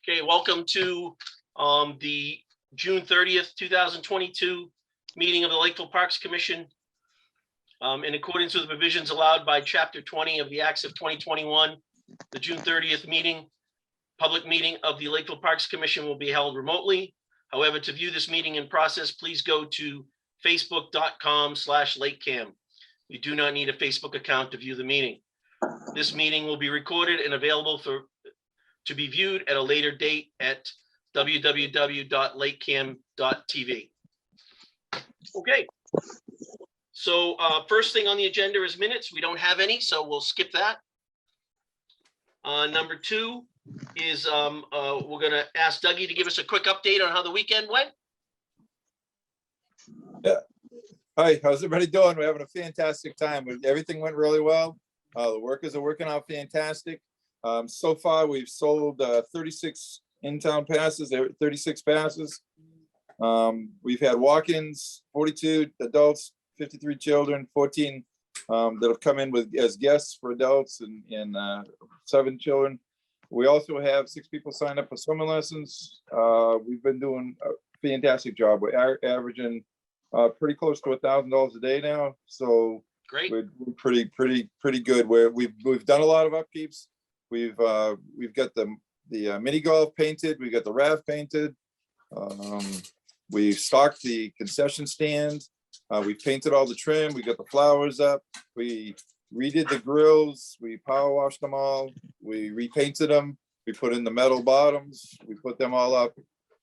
Okay, welcome to the June 30th, 2022 meeting of the Lakeville Parks Commission. In accordance with the provisions allowed by Chapter 20 of the Acts of 2021, the June 30th public meeting of the Lakeville Parks Commission will be held remotely. However, to view this meeting in process, please go to facebook.com/LakeCAM. You do not need a Facebook account to view the meeting. This meeting will be recorded and available to be viewed at a later date at www.lakecam.tv. Okay. So first thing on the agenda is minutes. We don't have any, so we'll skip that. Number two is we're going to ask Dougie to give us a quick update on how the weekend went. Yeah. Hi, how's everybody doing? We're having a fantastic time. Everything went really well. The workers are working out fantastic. So far, we've sold 36 in-town passes, 36 passes. We've had walk-ins, 42 adults, 53 children, 14 that have come in as guests for adults, and 7 children. We also have 6 people signed up for swimming lessons. We've been doing a fantastic job. We're averaging pretty close to $1,000 a day now. So great. We're pretty good. We've done a lot of upkeeps. We've got the mini golf painted. We got the raft painted. We stocked the concession stand. We painted all the trim. We got the flowers up. We redid the grills. We power washed them all. We repainted them. We put in the metal bottoms. We put them all up.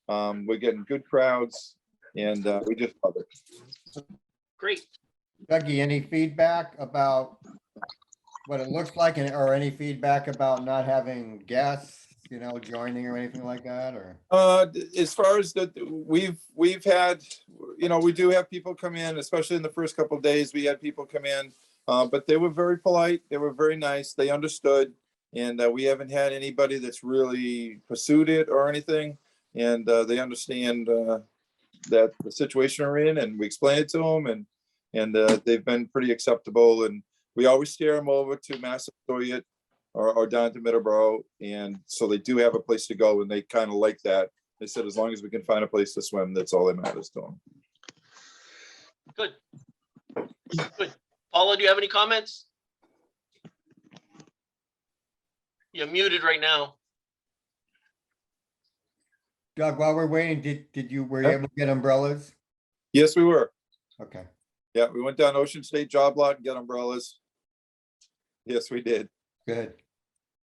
We're getting good crowds, and we just love it. Great. Dougie, any feedback about what it looks like, or any feedback about not having guests, joining or anything like that? Or as far as we've had, we do have people come in, especially in the first couple of days. We had people come in, but they were very polite. They were very nice. They understood, and we haven't had anybody that's really pursued it or anything. And they understand that the situation we're in, and we explain it to them, and they've been pretty acceptable. And we always steer them over to Massasoit or down to Middleborough, and so they do have a place to go, and they kind of like that. They said as long as we can find a place to swim, that's all that matters to them. Good. Paula, do you have any comments? You're muted right now. Doug, while we're waiting, were you able to get umbrellas? Yes, we were. Okay. Yeah, we went down Ocean State Job Lot and got umbrellas. Yes, we did. Good.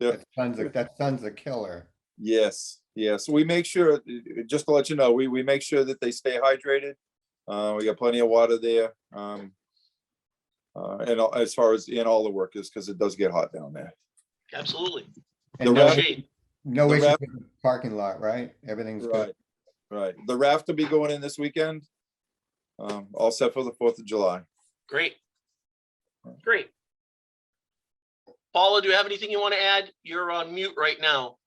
Yeah. That sun's a killer. Yes. So we make sure, just to let you know, we make sure that they stay hydrated. We got plenty of water there. And as far as in all the workers, because it does get hot down there. Absolutely. And no issue with the parking lot, right? Everything's good. Right. The raft will be going in this weekend. All set for the 4th of July. Great. Paula, do you have anything you want to add? You're on mute right now.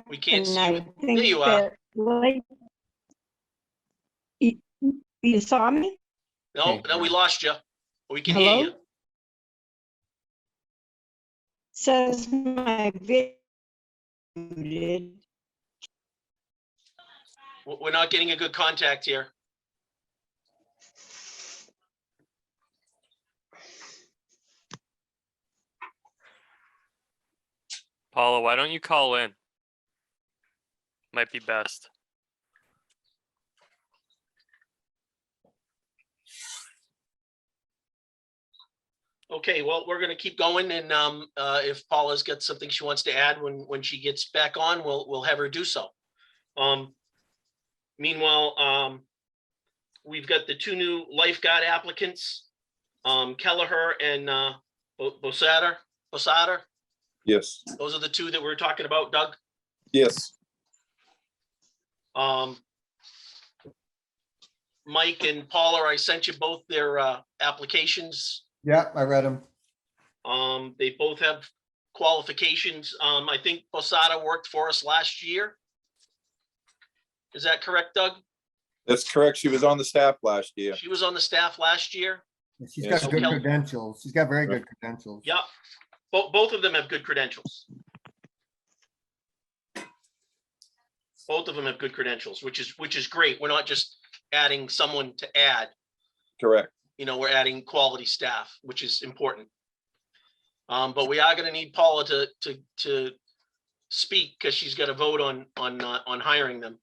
We can't see you. There you are. You saw me? No, we lost you. We can Hello? hear you. Says my video muted. We're not getting a good contact here. Paula, why don't you call in? Might be best. Okay, well, we're going to keep going, and if Paula's got something she wants to add when she gets back on, we'll have her do so. Meanwhile, we've got the 2 new lifeguard applicants, Kelleher and Bosader. Yes. Those are the 2 that we're talking about, Doug. Yes. Mike and Paula, I sent you both their applications. Yeah, I read them. They both have qualifications. I think Posada worked for us last year. Is that correct, Doug? That's correct. She was on the staff last year. She was on the staff last year. She's got good credentials. She's got very good credentials. Yep. both of them have good credentials. Both of them have good credentials, which is great. We're not just adding someone to add, Correct. you know, we're adding quality staff, which is important. But we are gonna need Paula to speak, because she's got to vote on hiring them.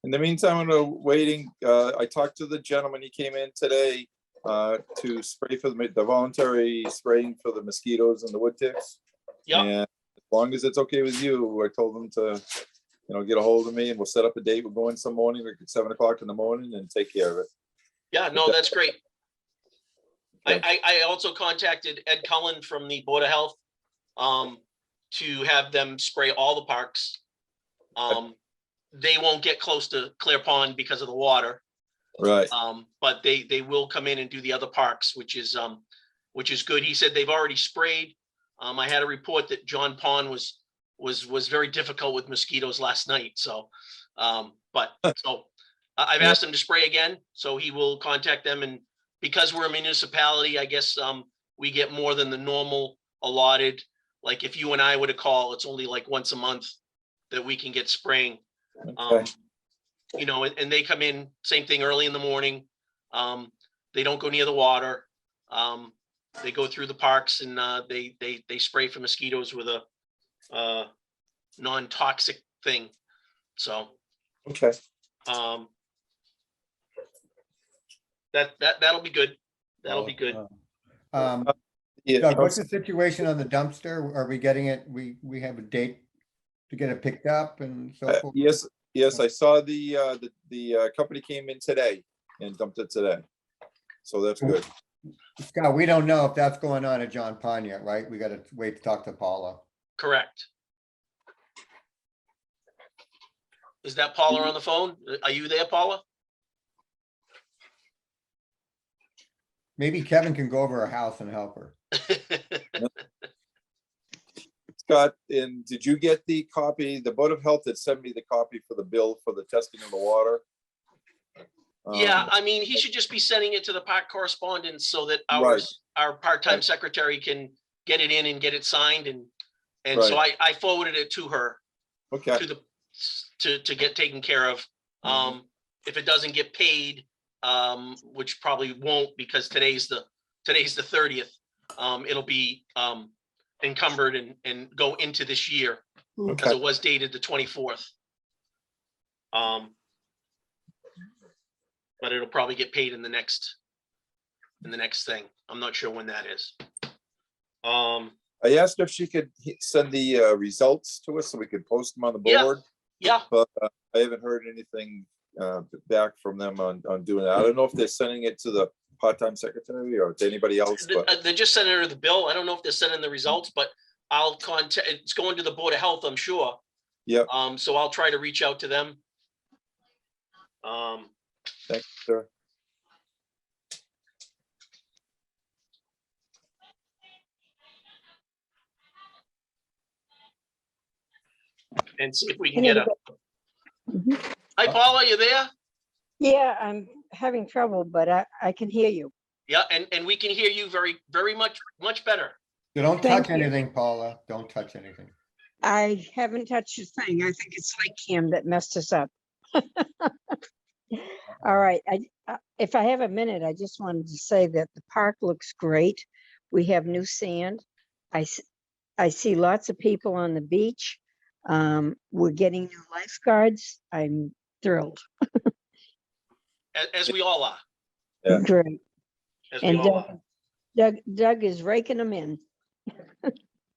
In the meantime, we're waiting. I talked to the gentleman. He came in today to spray for the voluntary spraying for the mosquitoes and the wood ticks. Yeah, And as long as it's okay with you, I told him to, get a hold of me and we'll set up a date. We'll go in some morning, like at 7 o'clock in the morning, and take care of it. yeah, no, that's great. Okay. I also contacted Ed Cullen from the Board of Health to have them spray all the parks. They won't get close to Clear Pond because of the water. Right. But they will come in and do the other parks, which is good. He said they've already sprayed. I had a report that John Pond was very difficult with mosquitoes last night. So, I've asked him to spray again, so he will contact them. And because we're a municipality, I guess we get more than the normal allotted. Like if you and I were to call, it's only like once a month that we can get spraying. Okay. And they come in, same thing, early in the morning. They don't go near the water. They go through the parks and they spray for mosquitoes with a non-toxic thing. So Okay. that'll be good. That'll be good. Yeah. Doug, what's the situation on the dumpster? Are we getting it? We have a date to get it picked up and so forth? Yes, I saw the company came in today and dumped it today. So that's good. Scott, we don't know if that's going on at John Pond yet, right? We gotta wait to talk to Paula. Correct. Is that Paula on the phone? Are you there, Paula? Maybe Kevin can go over her house and help her. Scott, and did you get the copy? The Board of Health had sent me the copy for the bill for the testing of the water. Yeah, I mean, he should just be sending it to the park correspondence so that Right. our part-time Right. secretary can get it in and get it signed, and so I forwarded it to her Okay. to get taken care of. If it doesn't get paid, which probably won't, because today's the 30th, it'll be encumbered and go into this year, because Okay. it was dated the 24th. But it'll probably get paid in the next thing. I'm not sure when that is. I asked if she could send the results to us so we could post them on the Yeah. board, Yeah, but I haven't heard anything back from them on doing that. I don't know if they're sending it to the part-time secretary or to anybody else, but they're just sending her the bill. I don't know if they're sending the results, but I'll contact, it's going to the Board of Health, I'm sure. Yep. So I'll try to reach out to them. thanks, sir. And see if we can get a. Mhm. Hi, Paula, you there? Yeah, I'm having trouble, but I can hear you. Yeah, and we can hear you very, very much better. So don't Thank touch you. anything, Paula. Don't touch anything. I haven't touched a thing. I think it's LakeCAM that messed us up. All right, if I have a minute, I just wanted to say that the park looks great. We have new sand. I see lots of people on the beach. We're getting new lifeguards. I'm thrilled. As we all are. Yeah. Great. As we And all are. Doug is raking them in.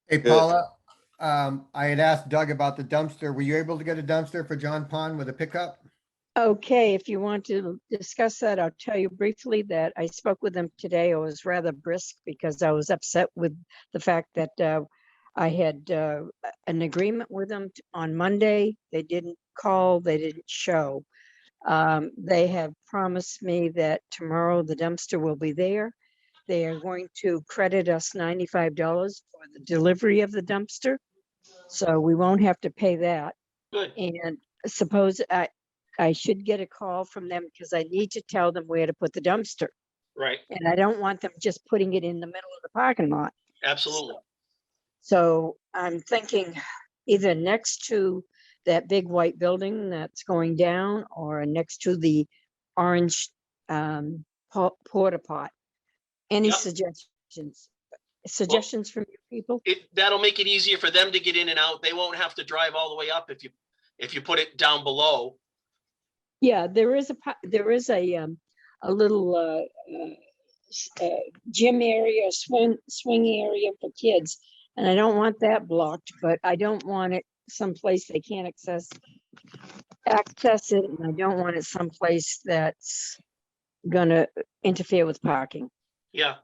Hey, Good. Paula, I had asked Doug about the dumpster. Were you able to get a dumpster for John Pond with a pickup? Okay, if you want to discuss that, I'll tell you briefly that I spoke with them today. I was rather brisk because I was upset with the fact that I had an agreement with them on Monday. They didn't call, they didn't show. They have promised me that tomorrow the dumpster will be there. They are going to credit us $95 for the delivery of the dumpster. So we won't have to pay that. Good. And suppose I should get a call from them because I need to tell them where to put the dumpster. Right, And I don't want them just putting it in the middle of the parking lot. absolutely. So I'm thinking either next to that big white building that's going down or next to the orange porta pot. Any Yep. suggestions? Suggestions from you people? That'll make it easier for them to get in and out. They won't have to drive all the way up if you put it down below. Yeah, there is a little gym area, swing area for kids. And I don't want that blocked, but I don't want it someplace they can't access it. And I don't want it someplace that's gonna interfere with parking. Yeah,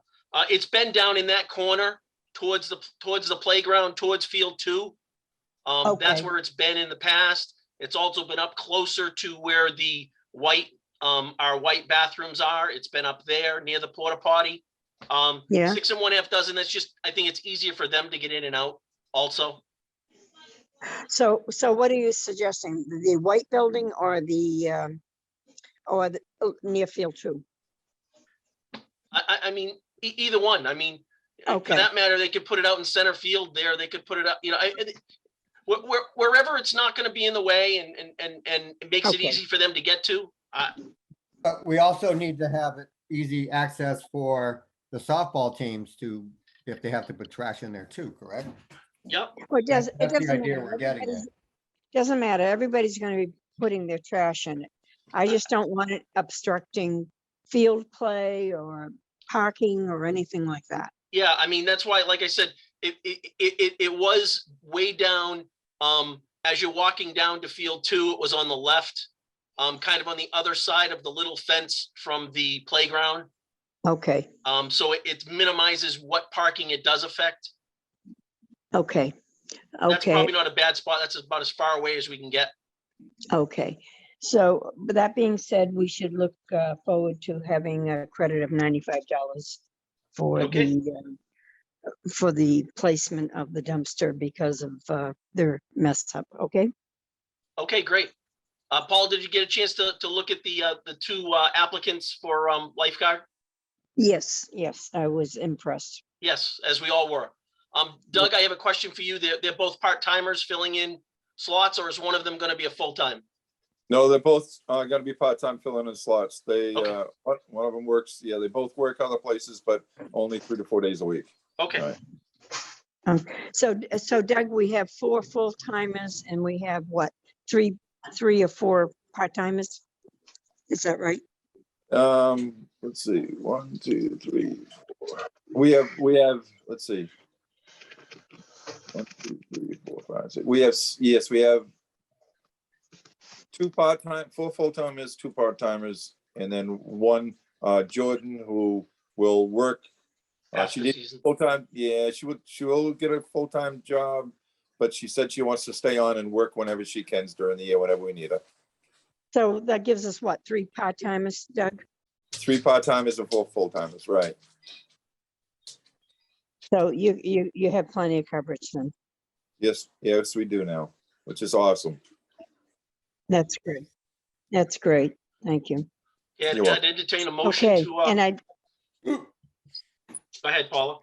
it's been down in that corner towards the playground, towards field 2. That's Okay. where it's been in the past. It's also been up closer to where the our white bathrooms are. It's been up there near the porta potty. Yeah. 6 1/2 dozen. That's just, I think it's easier for them to get in and out also. So what are you suggesting? The white building or the near field 2? I mean, either one. I mean, for Okay. that matter, they could put it out in center field there. They could put it up, wherever it's not going to be in the way and it makes it Okay. easy for them to get to. But we also need to have it easy access for the softball teams to, if they have to put trash in there too, correct? Yep. Well, it That's the doesn't idea matter. we're getting at. Doesn't matter. Everybody's gonna be putting their trash in it. I just don't want it obstructing field play or parking or anything like that. Yeah, I mean, that's why, like I said, it was way down. As you're walking down to field 2, it was on the left, kind of on the other side of the little fence from the playground. Okay, So it minimizes what parking it does affect. okay, That's okay, probably not a bad spot. That's about as far away as we can get. okay. So, but that being said, we should look forward to having a credit of $95 for Okay. for the placement of the dumpster because of their mess up, okay? Okay, great. Paul, did you get a chance to look at the 2 applicants for lifeguard? Yes, I was impressed. Yes, as we all were. Doug, I have a question for you. They're both part-timers filling in slots, or is one of them going to be a full-time? No, they're both gonna be part-time filling in slots. They, Okay. one of them works, yeah, they both work other places, but only 3 to 4 days a week. Okay, Right. So Doug, we have 4 full-timers and we have what, 3 or 4 part-timers? Is that right? Let's see, 1, 2, 3, 4. We have, let's see. 1, 2, 3, 4, 5, 6. Yes, we have 2 part-time, 4 full-timers, 2 part-timers, and then 1, Jordan, who will work. after She did season. full-time, yeah, she will get a full-time job, but she said she wants to stay on and work whenever she can during the year, whenever we need her. So that gives us what, 3 part-timers, Doug? 3 part-timers and 4 full-timers, right? So you have plenty of coverage then. Yes, we do now, which is awesome. That's great. That's great. Thank you. Yeah, You're welcome. I'd entertain a motion Okay, to, and go ahead, Paula.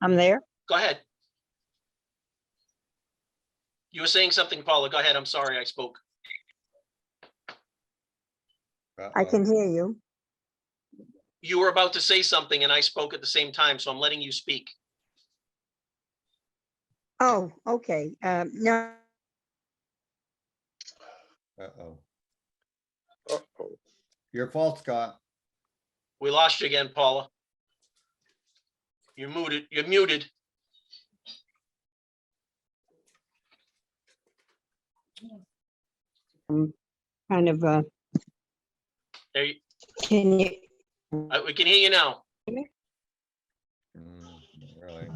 I'm there. Go ahead. You were saying something, Paula. Go ahead. I'm sorry, I spoke. I can hear you. You were about to say something and I spoke at the same time, so I'm letting you speak. Oh, okay. No, Uh-oh. Uh-oh. Your fault, Scott. We lost you again, Paula. You're muted. You're muted. kind of, There you, can you, we can hear you now. Really?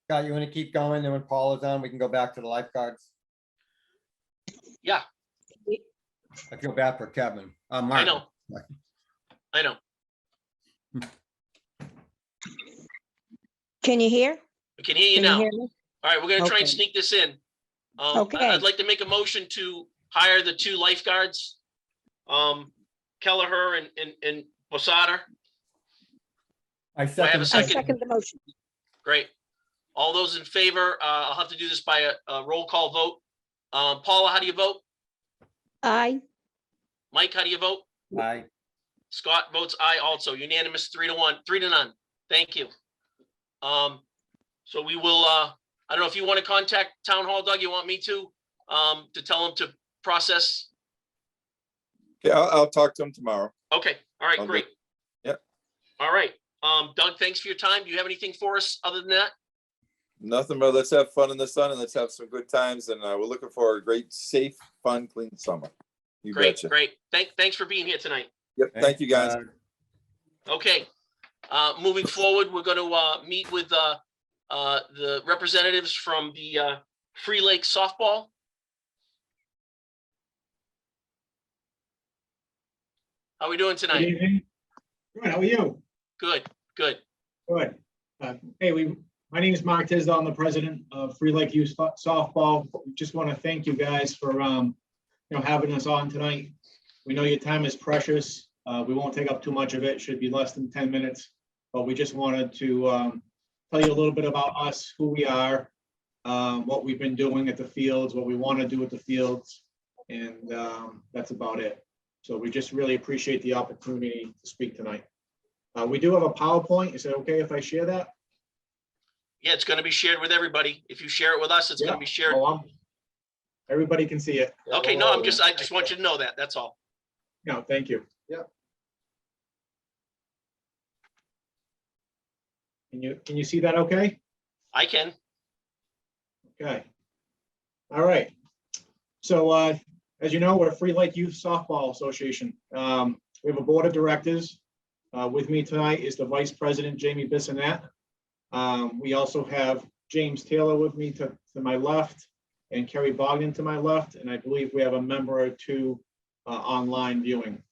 Scott, you want to keep going? Then when Paul is on, we can go back to the lifeguards. Yeah, I feel bad for Kevin. I Mark. know. I know. Can you hear? We can hear you Can you now. hear me? All right, we're gonna try and Okay. sneak this in. Okay. I'd like to make a motion to hire the 2 lifeguards, Kelleher and Posada. I Do I have a second. I second? second the motion. Great. All those in favor, I'll have to do this by a roll call vote. Paula, how do you vote? Aye. Mike, how do you vote? Aye. Scott votes aye also, unanimous, 3-1, 3-0. Thank you. So we will, I don't know if you want to contact Town Hall, Doug, you want me to tell them to process? Yeah, I'll talk to him tomorrow. Okay, all right, I'll do great. Yep. All right, Doug, thanks for your time. Do you have anything for us other than that? Nothing but let's have fun in the sun and let's have some good times. And we're looking for a great, safe, fun, clean summer. You Great, betcha. great. Thanks for being here tonight. Yep. Thank you, guys. Okay, moving forward, we're going to meet with the representatives from the Free Lake softball. How are we doing Good tonight? evening. Good, how are you? Good, good. Good. My name is Mark Tisdale. I'm the president of Free Lake Youth Softball. We just want to thank you guys for, having us on tonight. We know your time is precious. We won't take up too much of it. Should be less than 10 minutes. But we just wanted to tell you a little bit about us, who we are, what we've been doing at the fields, what we want to do at the fields, and that's about it. So we just really appreciate the opportunity to speak tonight. We do have a PowerPoint. Is it okay if I share that? Yeah, it's going to be shared with everybody. If you share it with us, it's going to be shared. Everybody can see it. Okay, no, I just want you to know that. That's all. No, thank you. Yep. Can you see that okay? I can. Okay. All right. So as you know, we're Free Lake Youth Softball Association. We have a board of directors. With me tonight is the vice president, Jamie Bissonette. We also have James Taylor with me to my left and Kerry Bogdan to my left. And I believe we have a member or two online viewing.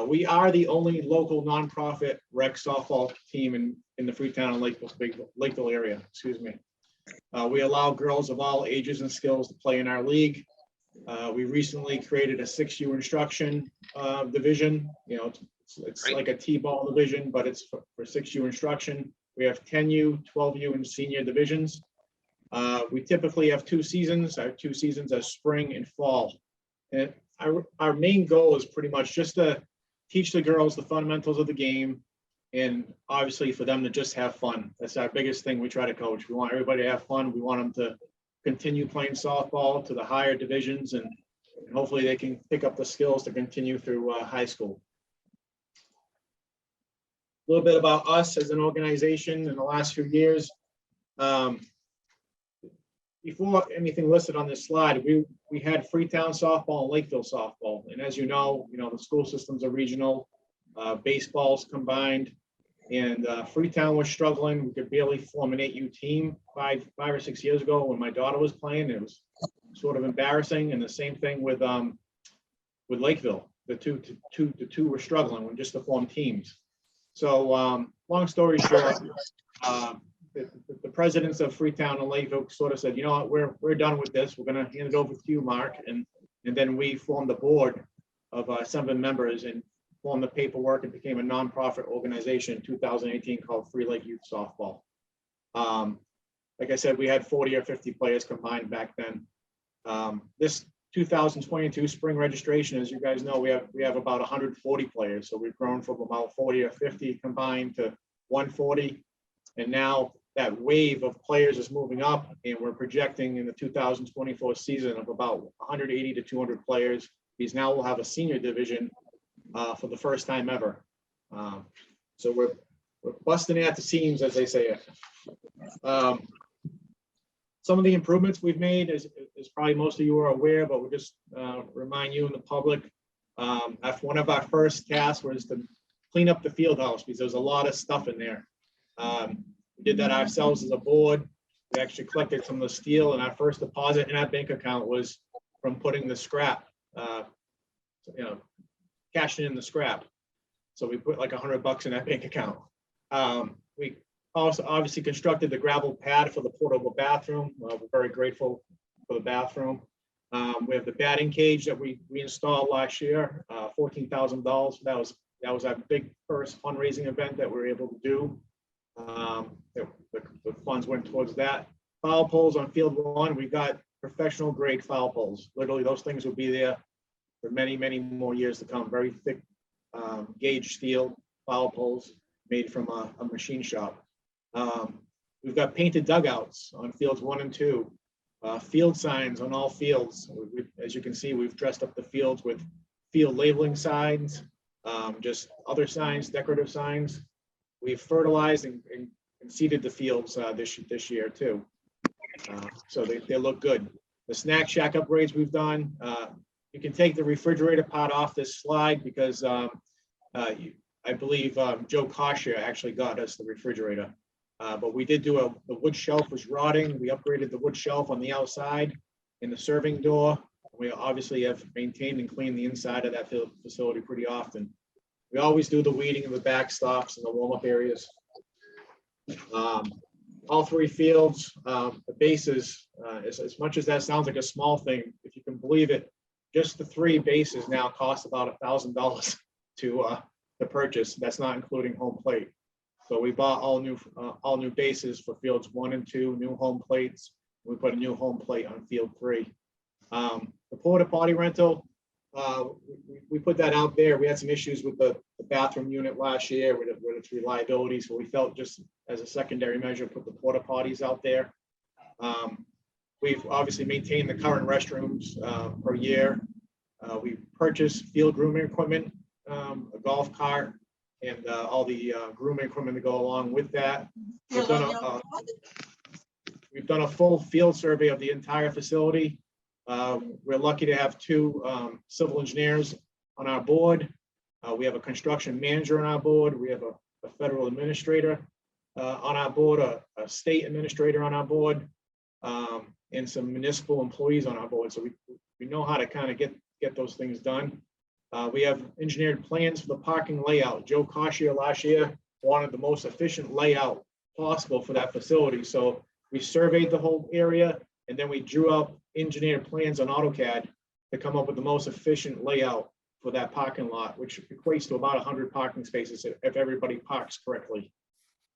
We are the only local nonprofit rec softball team in the Freetown and Lakeville area, excuse me. We allow girls of all ages and skills to play in our league. We recently created a 6U instruction division. It's Great. like a T-ball division, but it's for 6U instruction. We have 10U, 12U, and senior divisions. We typically have 2 seasons. Our 2 seasons are spring and fall. And our main goal is pretty much just to teach the girls the fundamentals of the game, and obviously for them to just have fun. That's our biggest thing we try to coach. We want everybody to have fun. We want them to continue playing softball to the higher divisions, and hopefully they can pick up the skills to continue through high school. A little bit about us as an organization in the last few years. Before anything listed on this slide, we had Freetown softball and Lakeville softball. And as you know, the school systems are regional, baseballs combined, and Freetown was struggling. We could barely form an 8U team 5 or 6 years ago when my daughter was playing. It was sort of embarrassing. And the same thing with Lakeville. The two were struggling just to form teams. So long story short, the presidents of Freetown and Lakeville sort of said, you know what, we're done with this. We're going to hand it over to you, Mark. And then we formed a board of 7 members and formed the paperwork and became a nonprofit organization in 2018 called Free Lake Youth Softball. Like I said, we had 40 or 50 players combined back then. This 2022 spring registration, as you guys know, we have about 140 players. So we've grown from about 40 or 50 combined to 140. And now that wave of players is moving up, and we're projecting in the 2024 season of about 180 to 200 players. Because now we'll have a senior division for the first time ever. So we're busting at the seams, as they say it. Some of the improvements we've made is probably most of you are aware, but we'll just remind you and the public. One of our first tasks was to clean up the field house because there's a lot of stuff in there. We did that ourselves as a board. We actually collected some of the steel, and our first deposit in our bank account was from putting the scrap, cashing in the scrap. So we put like $100 in that bank account. We also obviously constructed the gravel pad for the portable bathroom. We're very grateful for the bathroom. We have the batting cage that we installed last year, $14,000. That was our big first fundraising event that we were able to do. The funds went towards that. Foul poles on field one, we got professional grade foul poles. Literally, those things will be there for many, many more years to come. Very thick gauge steel foul poles made from a machine shop. We've got painted dugouts on fields 1 and 2. Field signs on all fields. As you can see, we've dressed up the fields with field labeling signs, just other signs, decorative signs. We've fertilized and seeded the fields this year too. So they look good. The snack shack upgrades we've done. You can take the refrigerator part off this slide because I believe Joe Kasha actually got us the refrigerator. But we did do the wood shelf was rotting. We upgraded the wood shelf on the outside in the serving door. We obviously have maintained and cleaned the inside of that facility pretty often. We always do the weeding in the backstops and the warm-up areas. All 3 fields, the bases, as much as that sounds like a small thing, if you can believe it, just the 3 bases now cost about $1,000 to purchase. That's not including home plate. So we bought all new bases for fields 1 and 2, new home plates. We put a new home plate on field 3. The porta potty rental, we put that out there. We had some issues with the bathroom unit last year with its reliability. So we felt just as a secondary measure, put the porta potties out there. We've obviously maintained the current restrooms per year. We purchased field grooming equipment, a golf cart, and all the grooming equipment to go along with that. We've done a full field survey of the entire facility. We're lucky to have 2 civil engineers on our board. We have a construction manager on our board. We have a federal administrator on our board, a state administrator on our board, and some municipal employees on our board. So we know how to kind of get those things done. We have engineered plans for the parking layout. Joe Kasha last year wanted the most efficient layout possible for that facility. So we surveyed the whole area and then we drew up engineered plans on AutoCAD to come up with the most efficient layout for that parking lot, which equates to about 100 parking spaces if everybody parks correctly.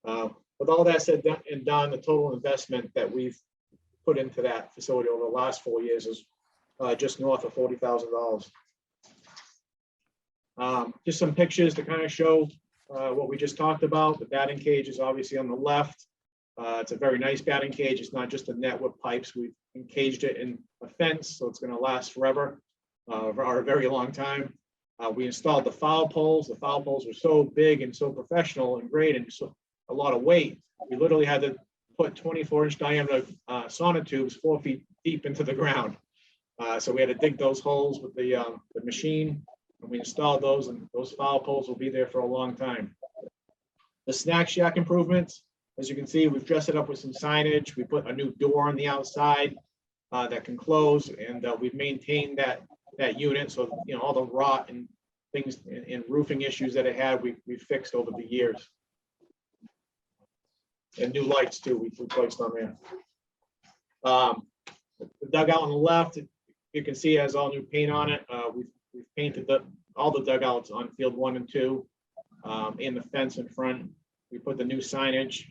With all that said and done, the total investment that we've put into that facility over the last 4 years is just north of $40,000. Just some pictures to kind of show what we just talked about. The batting cage is obviously on the left. It's a very nice batting cage. It's not just a net with pipes. We've encaged it in a fence, so it's going to last forever, or a very long time. We installed the foul poles. The foul poles were so big and so professional and great and so a lot of weight. We literally had to put 24-inch diameter sonotubes 4 feet deep into the ground. So we had to dig those holes with the machine. And we installed those, and those foul poles will be there for a long time. The snack shack improvements, as you can see, we've dressed it up with some signage. We put a new door on the outside that can close, and we've maintained that unit. So all the rot and things and roofing issues that it had, we've fixed over the years. And new lights too, we placed on there. The dugout on the left, you can see it has all new paint on it. We've painted all the dugouts on field 1 and 2, and the fence in front. We put the new signage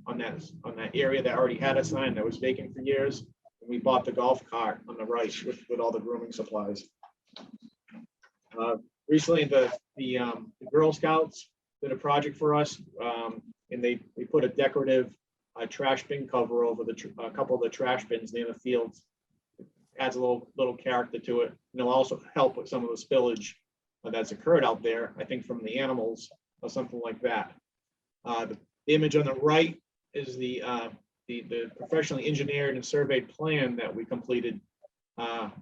on that area that already had a sign that was vacant for years. And we bought the golf cart on the right with all the grooming supplies. Recently, the Girl Scouts did a project for us, and they put a decorative trash bin cover over a couple of the trash bins near the fields. Adds a little character to it, and it'll also help with some of the spillage that's occurred out there, I think from the animals or something like that. The image on the right is the professionally engineered and surveyed plan that we completed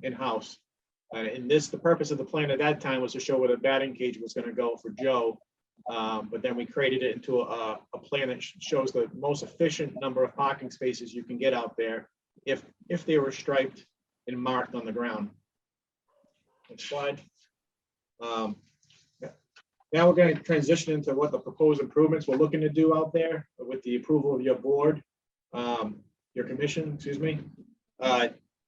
in-house. And the purpose of the plan at that time was to show where the batting cage was going to go for Joe. But then we created it into a plan that shows the most efficient number of parking spaces you can get out there if they were striped and marked on the ground. Next slide. Now we're going to transition into what the proposed improvements we're looking to do out there with the approval of your board, your commission, excuse me.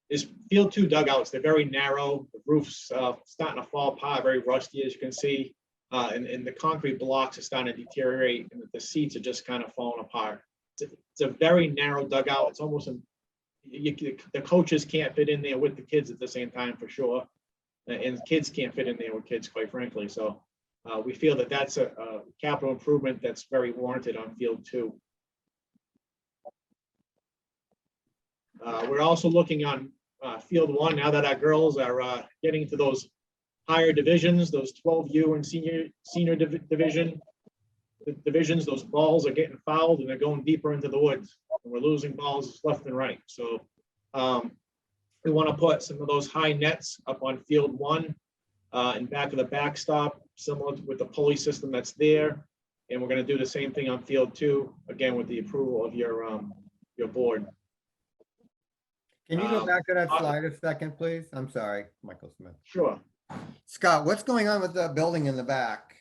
Is field 2 dugouts. They're very narrow. The roof's starting to fall apart, very rusty, as you can see. And the concrete blocks are starting to deteriorate, and the seats are just kind of falling apart. It's a very narrow dugout. It's almost the coaches can't fit in there with the kids at the same time, for sure. And kids can't fit in there with kids, quite frankly. So we feel that that's a capital improvement that's very warranted on field 2. We're also looking on field 1 now that our girls are getting into those higher divisions, those 12U and senior divisions. Those balls are getting fouled and they're going deeper into the woods. And we're losing balls left and right. So we want to put some of those high nets up on field 1 in back of the backstop, similar with the pulley system that's there. And we're going to do the same thing on field 2, again with the approval of your board. Can you go back to that slide a second, please? I'm sorry, Michael Smith. Sure. Scott, what's going on with the building in the back?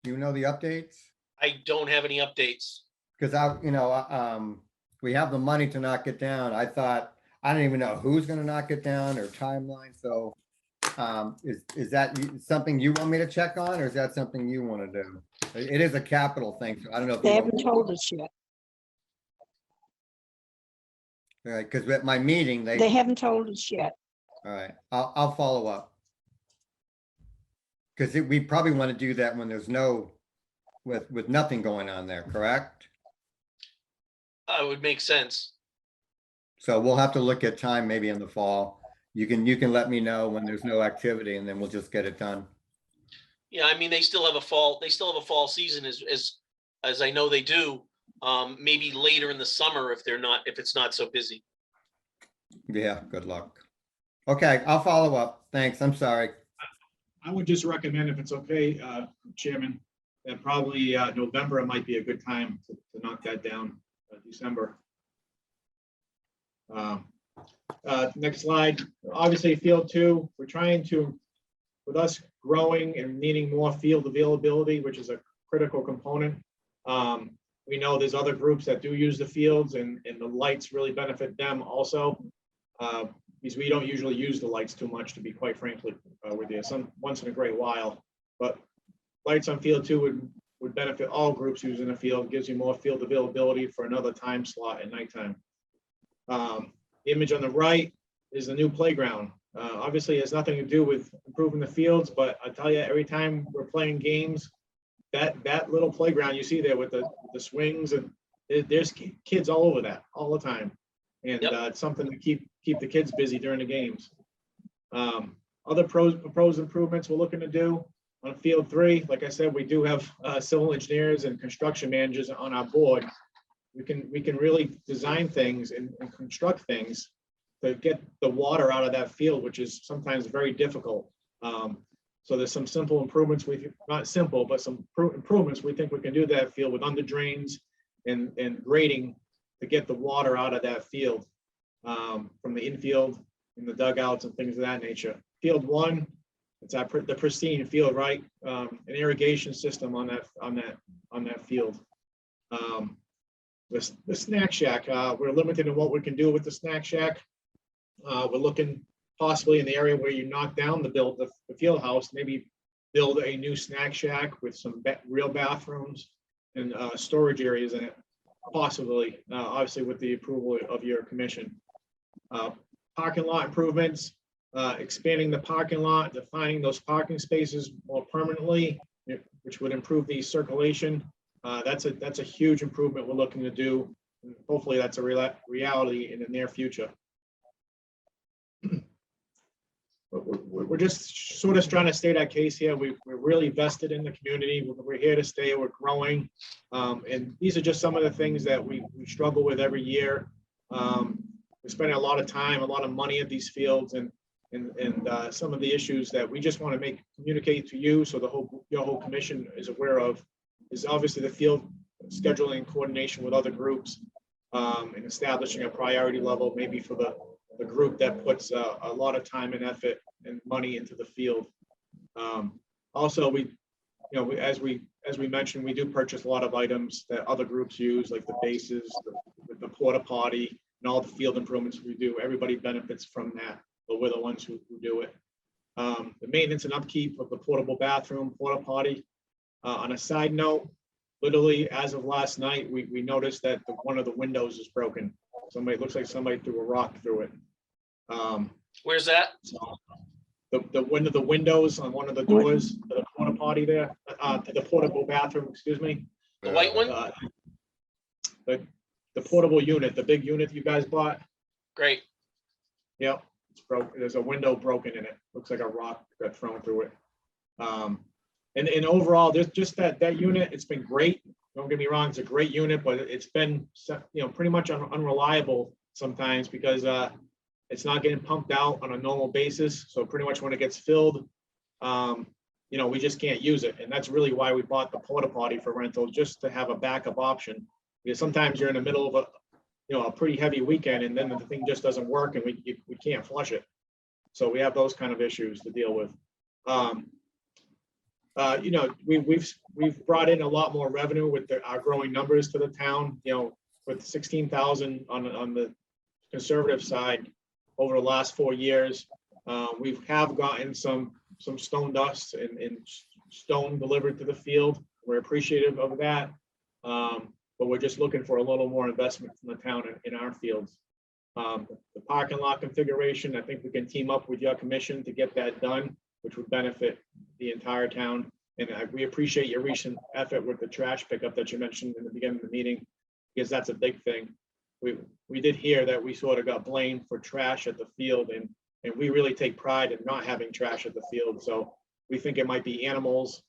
Do you know the updates? I don't have any updates. Because we have the money to knock it down. I thought, I don't even know who's gonna knock it down or timeline, so is that something you want me to check on, or is that something you want to do? It is a capital thing, so I don't know if They you haven't told us yet. all right, because at my meeting, They haven't told us yet. all right, I'll follow up. Because we probably want to do that when there's with nothing going on there, correct? It would make sense. So we'll have to look at time maybe in the fall. You can let me know when there's no activity, and then we'll just get it done. Yeah, I mean, they still have a fall season as I know they do. Maybe later in the summer if it's not so busy. Yeah, good luck. Okay, I'll follow up. Thanks. I'm sorry. I would just recommend, if it's okay, Chairman, that probably November might be a good time to knock that down, December. Next slide. Obviously, field 2, we're trying to, with us growing and needing more field availability, which is a critical component. We know there's other groups that do use the fields, and the lights really benefit them also. Because we don't usually use the lights too much, to be quite frankly with you, once in a great while. But lights on field 2 would benefit all groups using the field, gives you more field availability for another time slot at nighttime. The image on the right is the new playground. Obviously, it has nothing to do with improving the fields, but I tell you, every time we're playing games, that little playground you see there with the swings, and there's kids all over that all the time. And it's something to keep the kids busy during the games. Other proposed improvements we're looking to do on field 3, like I said, we do have civil engineers and construction managers on our board. We can really design things and construct things to get the water out of that field, which is sometimes very difficult. So there's some simple improvements, not simple, but some improvements we think we can do that field with under drains and grading to get the water out of that field from the infield and the dugouts and things of that nature. Field 1, it's the pristine field, right? An irrigation system on that field. The snack shack, we're limited in what we can do with the snack shack. We're looking possibly in the area where you knock down the field house, maybe build a new snack shack with some real bathrooms and storage areas in it, possibly, obviously with the approval of your commission. Parking lot improvements, expanding the parking lot, defining those parking spaces more permanently, which would improve the circulation. That's a huge improvement we're looking to do. Hopefully that's a reality in the near future. We're just sort of trying to state our case here. We're really vested in the community. We're here to stay. We're growing. And these are just some of the things that we struggle with every year. We're spending a lot of time, a lot of money at these fields, and some of the issues that we just want to communicate to you, so your whole commission is aware of, is obviously the field scheduling and coordination with other groups, and establishing a priority level maybe for the group that puts a lot of time and effort and money into the field. Also, you know, as we mentioned, we do purchase a lot of items that other groups use, like the bases, the porta potty, and all the field improvements we do. Everybody benefits from that, but we're the ones who do it. The maintenance and upkeep of the portable bathroom, porta potty. On a side note, literally as of last night, we noticed that one of the windows is broken. Somebody, looks like somebody threw a rock through it. Where's that? The windows on one of the doors to the porta potty there, to the portable bathroom, excuse me. The white one? The portable unit, the big unit you guys bought. Great. Yep, it's broken. There's a window broken in it. Looks like a rock got thrown through it. And overall, there's just that unit. It's been great. Don't get me wrong, it's a great unit, but it's been, you know, pretty much unreliable sometimes because it's not getting pumped out on a normal basis. So pretty much when it gets filled, you know, we just can't use it. And that's really why we bought the porta potty for rental, just to have a backup option. Because sometimes you're in the middle of a pretty heavy weekend and then the thing just doesn't work and we can't flush it. So we have those kind of issues to deal with. You know, we've brought in a lot more revenue with our growing numbers to the town, you know, with 16,000 on the conservative side over the last 4 years. We have gotten some stone dust and stone delivered to the field. We're appreciative of that. But we're just looking for a little more investment from the town in our fields. The parking lot configuration, I think we can team up with your commission to get that done, which would benefit the entire town. And we appreciate your recent effort with the trash pickup that you mentioned in the beginning of the meeting, because that's a big thing. We did hear that we sort of got blamed for trash at the field, and we really take pride in not having trash at the field. So we think it might be animals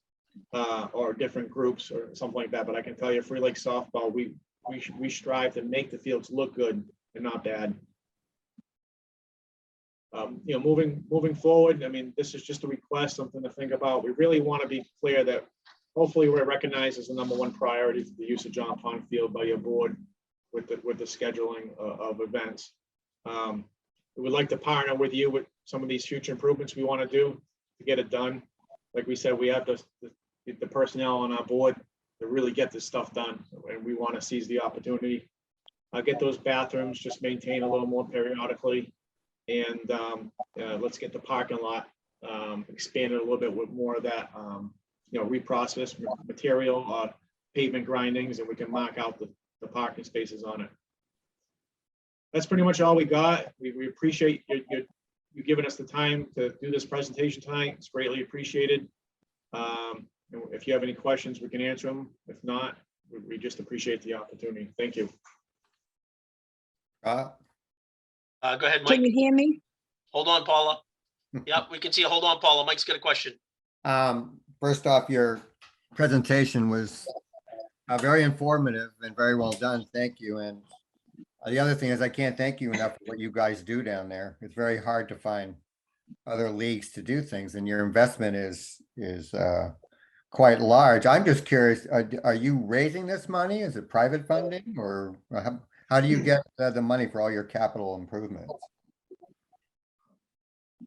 or different groups or something like that. But I can tell you, Free Lake softball, we strive to make the fields look good and not bad. You know, moving forward, I mean, this is just a request, something to think about. We really want to be clear that hopefully we're recognized as the #1 priority for the use of John Pond Field by your board with the scheduling of events. We would like to partner with you with some of these future improvements we want to do to get it done. Like we said, we have the personnel on our board to really get this stuff done, and we want to seize the opportunity. Get those bathrooms just maintained a little more periodically. And let's get the parking lot expanded a little bit with more of that, you know, reprocessed material, pavement grindings, and we can mark out the parking spaces on it. That's pretty much all we got. We appreciate you giving us the time to do this presentation tonight. It's greatly appreciated. If you have any questions, we can answer them. If not, we just appreciate the opportunity. Thank you. Go ahead, Can you Mike. hear me? Hold on, Paula. Yep, we can see you. Hold on, Paula. Mike's got a question. First off, your presentation was very informative and very well done. Thank you. And the other thing is I can't thank you enough for what you guys do down there. It's very hard to find other leagues to do things, and your investment is quite large. I'm just curious, are you raising this money? Is it private funding, or how do you get the money for all your capital improvements?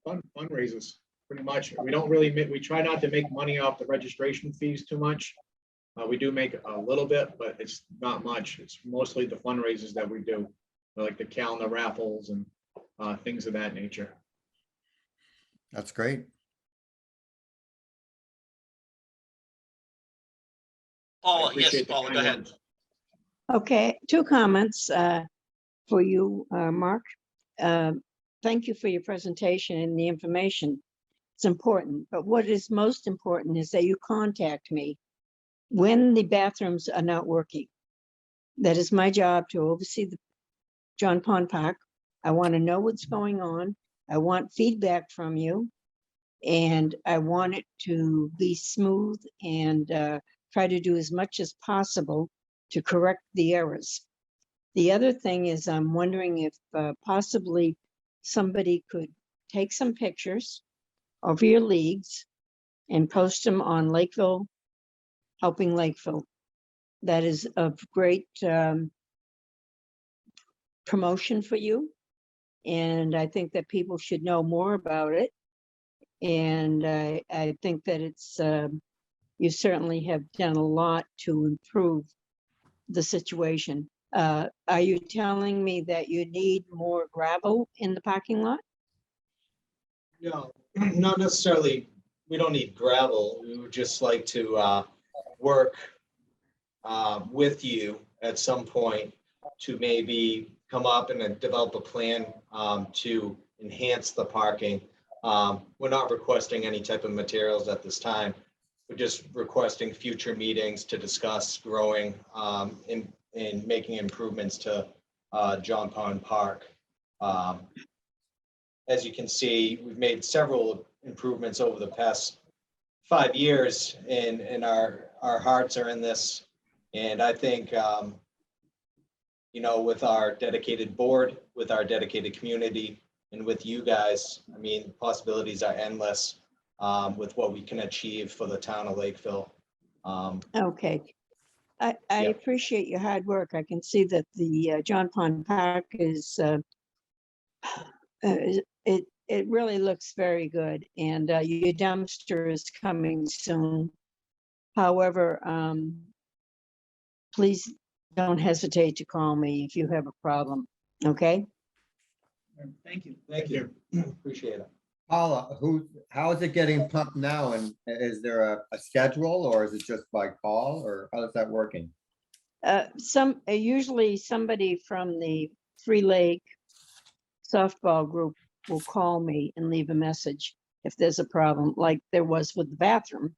Fundraisers, pretty much. We don't really we try not to make money off the registration fees too much. We do make a little bit, but it's not much. It's mostly the fundraisers that we do, like the calendar raffles and things of that nature. That's great. Paula, yes, Paula, go ahead. Okay, 2 comments for you, Mark. Thank you for your presentation and the information. It's important, but what is most important is that you contact me when the bathrooms are not working. That is my job, to oversee the John Pond Park. I want to know what's going on. I want feedback from you, and I want it to be smooth and try to do as much as possible to correct the errors. The other thing is, I'm wondering if possibly somebody could take some pictures of your leagues and post them on Lakeville, Helping Lakeville. That is of great promotion for you. And I think that people should know more about it. And I think that it's you certainly have done a lot to improve the situation. Are you telling me that you need more gravel in the parking lot? No, not necessarily. We don't need gravel. We would just like to work with you at some point to maybe come up and then develop a plan to enhance the parking. We're not requesting any type of materials at this time. We're just requesting future meetings to discuss growing and making improvements to John Pond Park. As you can see, we've made several improvements over the past 5 years, and our hearts are in this. And I think, you know, with our dedicated board, with our dedicated community, and with you guys, I mean, possibilities are endless with what we can achieve for the town of Lakeville. Okay. I Yeah. appreciate your hard work. I can see that the John Pond Park is, it really looks very good, and your dumpster is coming soon. However, please don't hesitate to call me if you have a problem, okay? Thank you. Thank you. Appreciate it. Paula, how is it getting pumped now? And is there a schedule, or is it just by call, or how is that working? Usually somebody from the Free Lake softball group will call me and leave a message if there's a problem, like there was with the bathroom.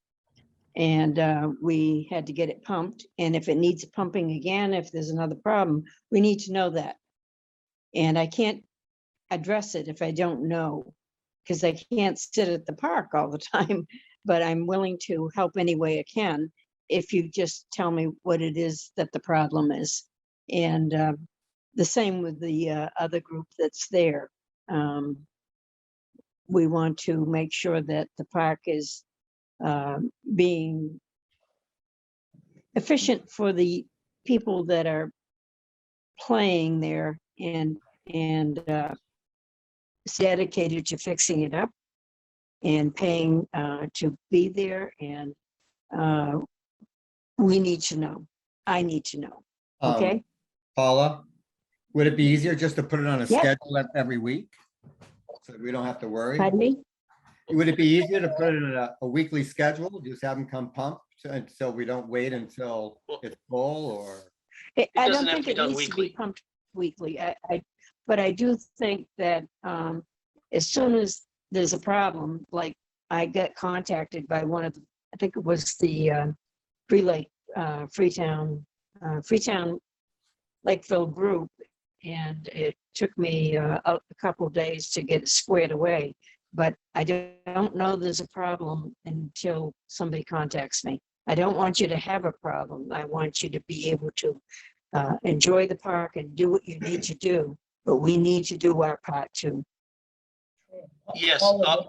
And we had to get it pumped. And if it needs pumping again, if there's another problem, we need to know that. And I can't address it if I don't know, because I can't sit at the park all the time, but I'm willing to help any way I can if you just tell me what it is that the problem is. And the same with the other group that's there. We want to make sure that the park is being efficient for the people that are playing there, and is dedicated to fixing it up and paying to be there. And we need to know. I need to know. Okay. Paula, would it be easier just to put it on a Yep. schedule every week? So we don't have to worry? Pardon me? Would it be easier to put it in a weekly schedule, just have them come pump, so we don't wait until it's full, or? I doesn't don't have think to be it done needs to be weekly. pumped weekly. But I do think that as soon as there's a problem, like I get contacted by one of the, I think it was the Freetown Lakeville group, and it took me a couple of days to get it squared away. But I don't know there's a problem until somebody contacts me. I don't want you to have a problem. I want you to be able to enjoy the park and do what you need to do, but we need to do our part too. Yes, Paula,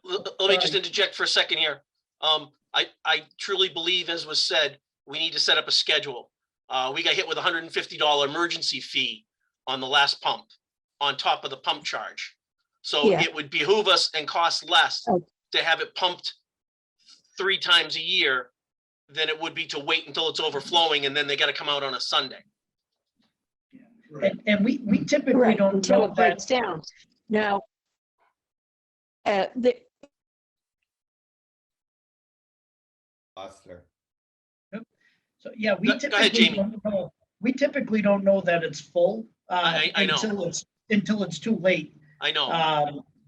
let me just interject for a second here. I truly believe, as was said, we need to set up a schedule. We got hit with a $150 emergency fee on the last pump on top of the pump charge. So Yeah. it would behoove us and cost less Oh. to have it pumped 3 times a year than it would be to wait until it's overflowing and then they got to come out on a Sunday. And we typically Right, don't until know it breaks that. down. Now, Lost her. So, yeah, Go ahead, Jamie. we typically don't know that it's full. I know. Until it's too late. I know.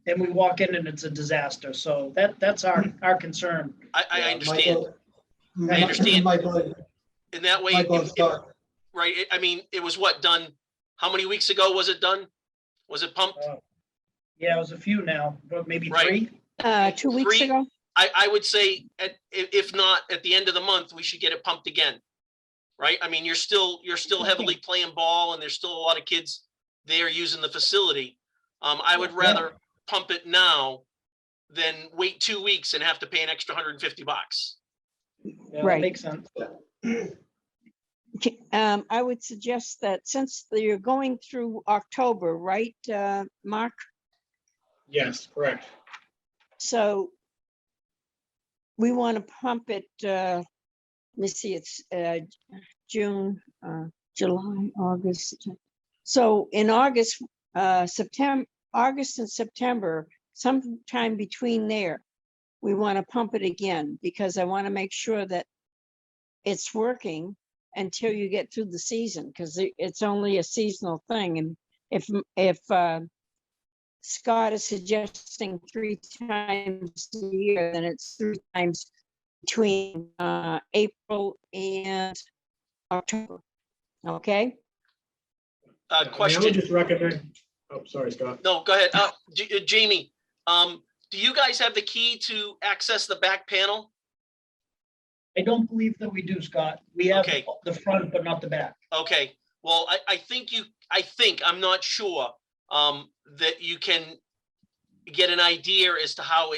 And we walk in and it's a disaster. So that's our concern. I understand. Michael, I understand. Michael, In that way, Michael, right? I mean, it was what, done? How many weeks ago was it done? Was it pumped? Yeah, it was a few now, but maybe Right. 3. 2 weeks 3? ago, I would say if not at the end of the month, we should get it pumped again. Right? I mean, you're still heavily playing ball and there's still a lot of kids there using the facility. I would rather pump it now than wait 2 weeks and have to pay an extra $150. Yeah, Right. that makes sense. I would suggest that since you're going through October, right, Mark? Yes, correct. So we want to pump it, let me see, it's June, July, August. So in August, August and September, sometime between there, we want to pump it again because I want to make sure that it's working until you get through the season, because it's only a seasonal thing. And if Scott is suggesting 3 times a year, then it's 3 times between April and October. Okay? I mean, I would Question. just recommend, oh, sorry, Scott. No, go ahead. Jamie, do you guys have the key to access the back panel? I don't believe that we do, Scott. We have Okay. the front, but not the back. Okay, well, I think I'm not sure, that you can get an idea as to how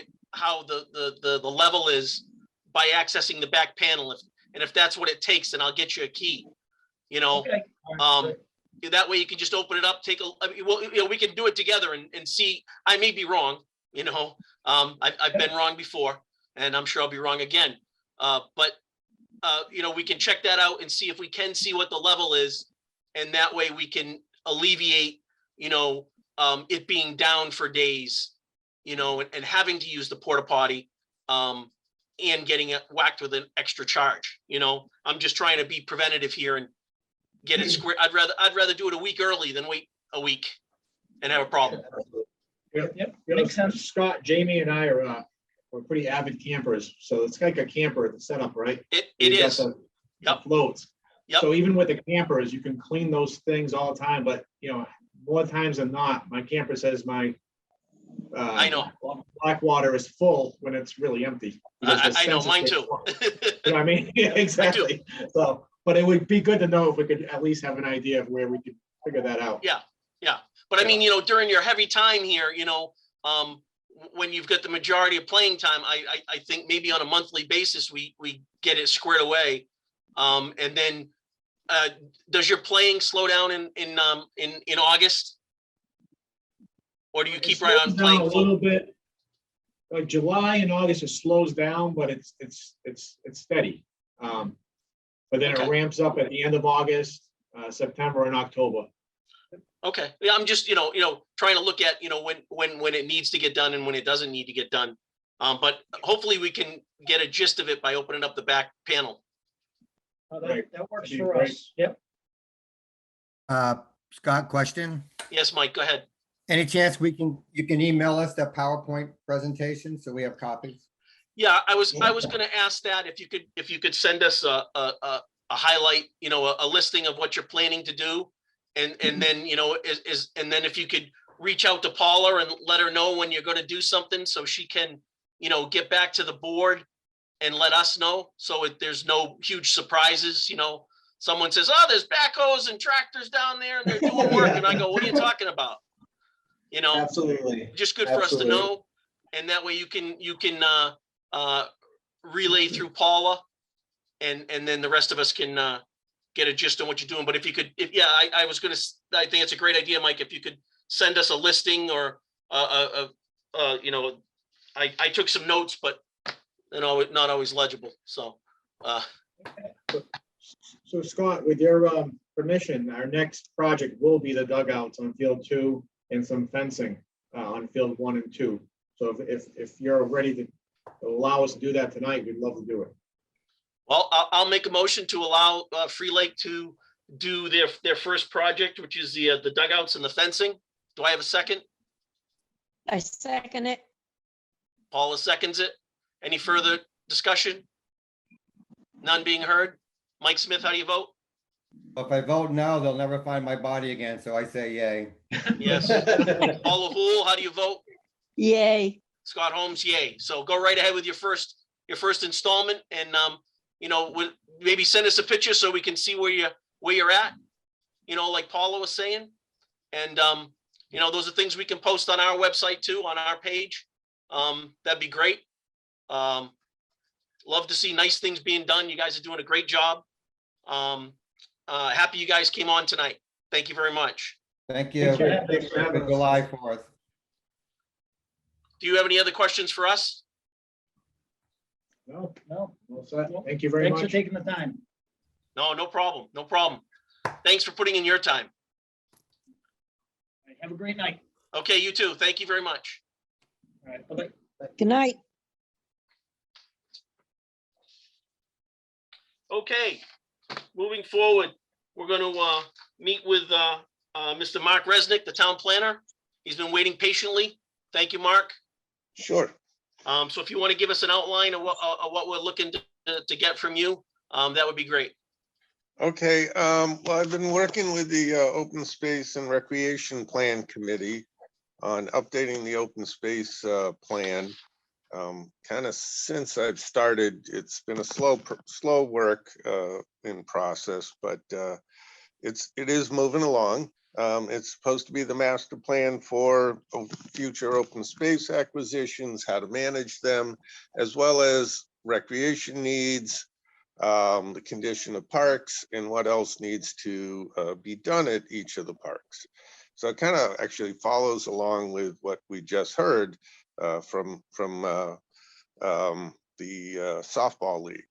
the level is by accessing the back panel. If that's what it takes, then I'll get you a key, you know? Okay. All right, good. That way you can just open it up, we can do it together and see. I may be wrong, you know, I've been wrong before, and I'm sure I'll be wrong again. But you know, we can check that out and see if we can see what the level is. And that way we can alleviate, you know, it being down for days, you know, and having to use the porta potty, and getting it whacked with an extra charge. You know, I'm just trying to be preventative here and get it square. I'd rather do it a week early than wait a week and have a problem. Yep, You know, makes sense. Scott, Jamie and I are, we're pretty avid campers, so it's like a camper setup, right? It You've got is. the Yep. Floats. Yep. So even with the campers, you can clean those things all the time, but you know, more times than not, my camper says my I know. black water is full when it's really empty. because the I know, census mine gets too. full. You know what I mean? Yeah, exactly. So, but it would be good to know if we could at least have an idea of where we could figure that out. Yeah, yeah. But I mean, you know, during your heavy time here, you know, when you've got the majority of playing time, I think maybe on a monthly basis, we get it squared away. And then, does your playing slow down in August? Or do you keep It right on slows down playing? a little bit. Like July and August, it slows down, but it's steady. But then Okay. it ramps up at the end of August, September and October. Okay, yeah, I'm just, you know, trying to look at, you know, when it needs to get done and when it doesn't need to get done. But hopefully we can get a gist of it by opening up the back panel. Right. That works That'd be for great. us. Yep. Scott, question? Yes, Mike, go ahead. Any chance you can email us that PowerPoint presentation so we have copies? Yeah, I was gonna ask that if you could send us a highlight, you know, a listing of what you're planning to do. And then, you know, and then if you could reach out to Paula and let her know when you're gonna do something so she can, you know, get back to the board and let us know. So there's no huge surprises, you know. Someone says, oh, there's backhoes and tractors down there and they're doing work. And I go, what are you talking about? You know, Absolutely. just good for us to Absolutely. know. And that way you can relay through Paula and then the rest of us can get a gist on what you're doing. But if you could, I think it's a great idea, Mike, if you could send us a listing or you know, I took some notes, but you know, not always legible. So So Scott, with your permission, our next project will be the dugouts on field 2 and some fencing on field 1 and 2. So if you're ready to allow us to do that tonight, we'd love to do it. well, I'll make a motion to allow Free Lake to do their first project, which is the dugouts and the fencing. Do I have a second? I second it. Paula seconds it. Any further discussion? None being heard? Mike Smith, how do you vote? If I vote no, they'll never find my body again, so I say yay. Yes. Paula Hool, how do you vote? Yay. Scott Holmes, yay. So go right ahead with your first installment and, you know, maybe send us a picture so we can see where you're at, you know, like Paula was saying. And, you know, those are things we can post on our website too, on our page. That'd be great. Love to see nice things being done. You guys are doing a great job. Happy you guys came on tonight. Thank you very much. Thank you. Thanks for having Happy us. July 4th. Do you have any other questions for us? No, no. Well said. Thank you very Thanks for much. taking the time. No, no problem. No problem. Thanks for putting in your time. Have a great night. Okay, you too. Thank you very much. All right, bye-bye. Good night. Okay, moving forward, we're going to meet with Mr. Mark Resnick, the town planner. He's been waiting patiently. Thank you, Mark. Sure. So if you want to give us an outline of what we're looking to get from you, that would be great. Okay, well, I've been working with the Open Space and Recreation Plan Committee on updating the open space plan. Kind of since I've started, it's been a slow work in process, but it is moving along. It's supposed to be the master plan for future open space acquisitions, how to manage them, as well as recreation needs, the condition of parks, and what else needs to be done at each of the parks. So it kind of actually follows along with what we just heard from the softball league.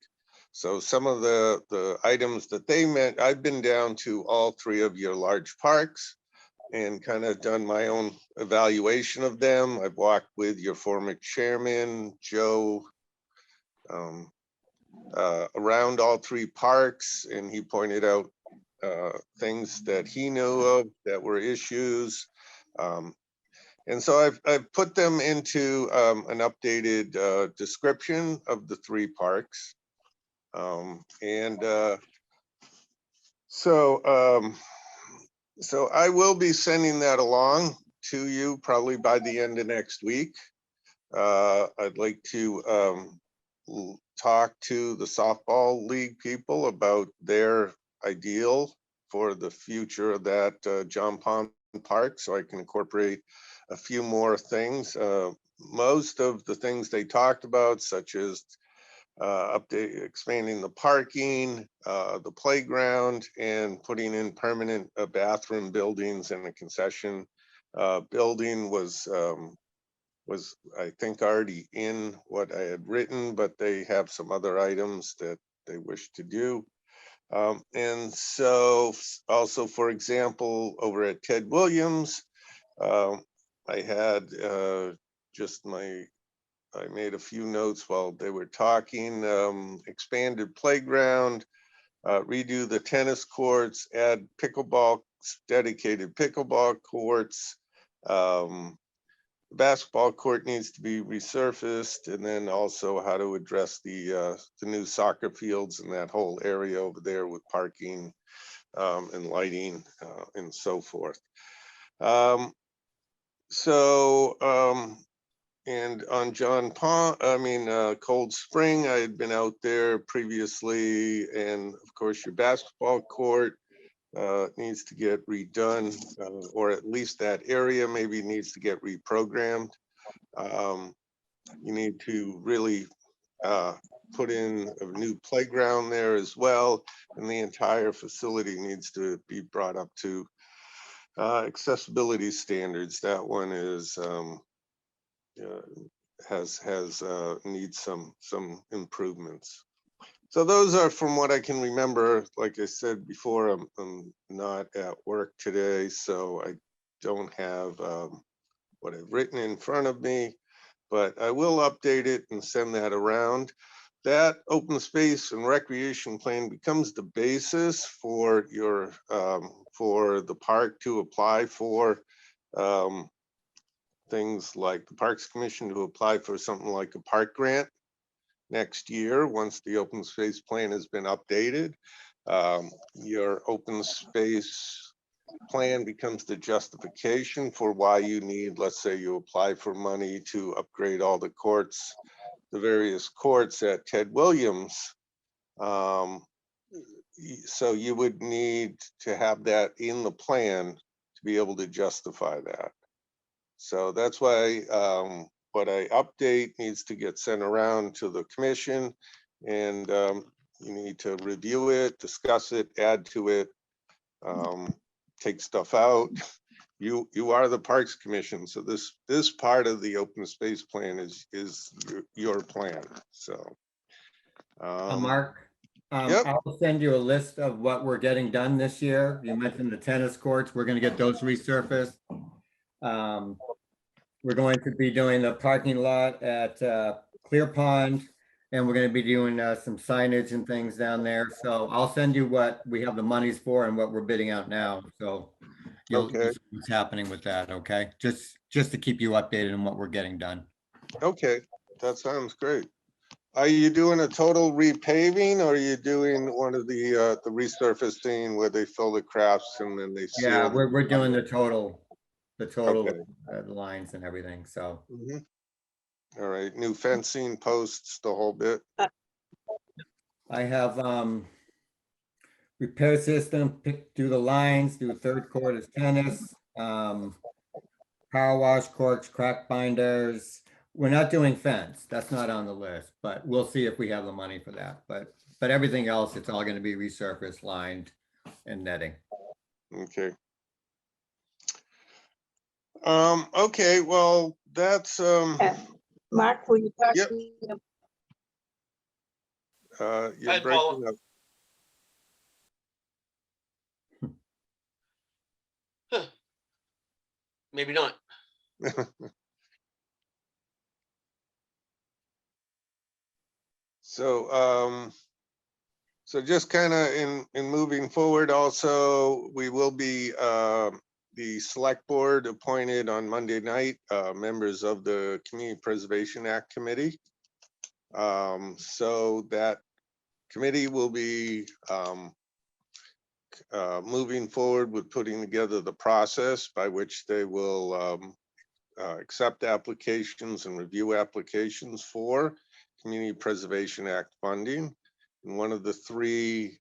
So some of the items that they meant, I've been down to all three of your large parks and kind of done my own evaluation of them. I've walked with your former chairman, Joe, around all three parks, and he pointed out things that he knew of that were issues. And so I've put them into an updated description of the three parks. So I will be sending that along to you probably by the end of next week. I'd like to talk to the softball league people about their ideal for the future of that John Pond Park, so I can incorporate a few more things. Most of the things they talked about, such as expanding the parking, the playground, and putting in permanent bathroom buildings and a concession building was I think already in what I had written, but they have some other items that they wish to do. And so also, for example, over at Ted Williams, I had I made a few notes while they were talking, expanded playground, redo the tennis courts, add dedicated pickleball courts. The basketball court needs to be resurfaced, and then also how to address the new soccer fields in that whole area over there with parking and lighting and so forth. And on John Pond, Cold Spring, I had been out there previously, and of course your basketball court needs to get redone, or at least that area maybe needs to get reprogrammed. You need to really put in a new playground there as well, and the entire facility needs to be brought up to accessibility standards. That one is needs some improvements. So those are from what I can remember. Like I said before, I'm not at work today, so I don't have what I've written in front of me, but I will update it and send that around. That open space and recreation plan becomes the basis for your for the park to apply for things like the Parks Commission to apply for something like a park grant next year, once the open space plan has been updated. Your open space plan becomes the justification for why you need, let's say you apply for money to upgrade all the courts, the various courts at Ted Williams. So you would need to have that in the plan to be able to justify that. So that's why what I update needs to get sent around to the commission, and you need to review it, discuss it, add to it, take stuff out. You are the Parks Commission, so this part of the open space plan is your plan. So Mark, Yep. I'll send you a list of what we're getting done this year. You mentioned the tennis courts. We're gonna get those resurfaced. We're going to be doing the parking lot at Clear Pond, and we're gonna be doing some signage and things down there. So I'll send you what we have the monies for and what we're bidding out now. So you'll Okay. see what's happening with that, okay? Just to keep you updated on what we're getting done. Okay, that sounds great. Are you doing a total repaving or are you doing one of the resurfacing where they fill the cracks and then they Yeah, seal? we're doing the total Okay. lines and everything, so. Mhm. All right, new fencing, posts, the whole bit. I have repair system, do the lines, do third court as tennis, power wash courts, crack binders. We're not doing fence, that's not on the list, but we'll see if we have the money for that. But everything else, it's all gonna be resurfaced, lined, and netting. Okay. Okay, well, that's, Mark, will you talk Yep. to me? you're Hi, Paula. breaking up. Maybe not. So, so just kind of in moving forward, also, we will be, the select board appointed on Monday night, members of the Community Preservation Act Committee. So that committee will be, moving forward with putting together the process by which they will, accept applications and review applications for Community Preservation Act funding. And one of the three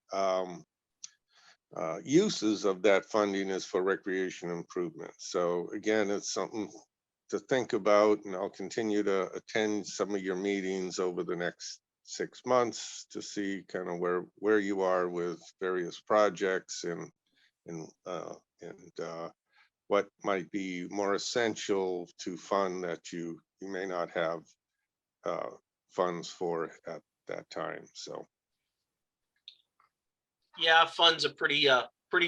uses of that funding is for recreation improvement. So again, it's something to think about, and I'll continue to attend some of your meetings over the next 6 months to see kind of where you are with various projects and what might be more essential to fund that you may not have funds for at that time. So, Yeah, funds are pretty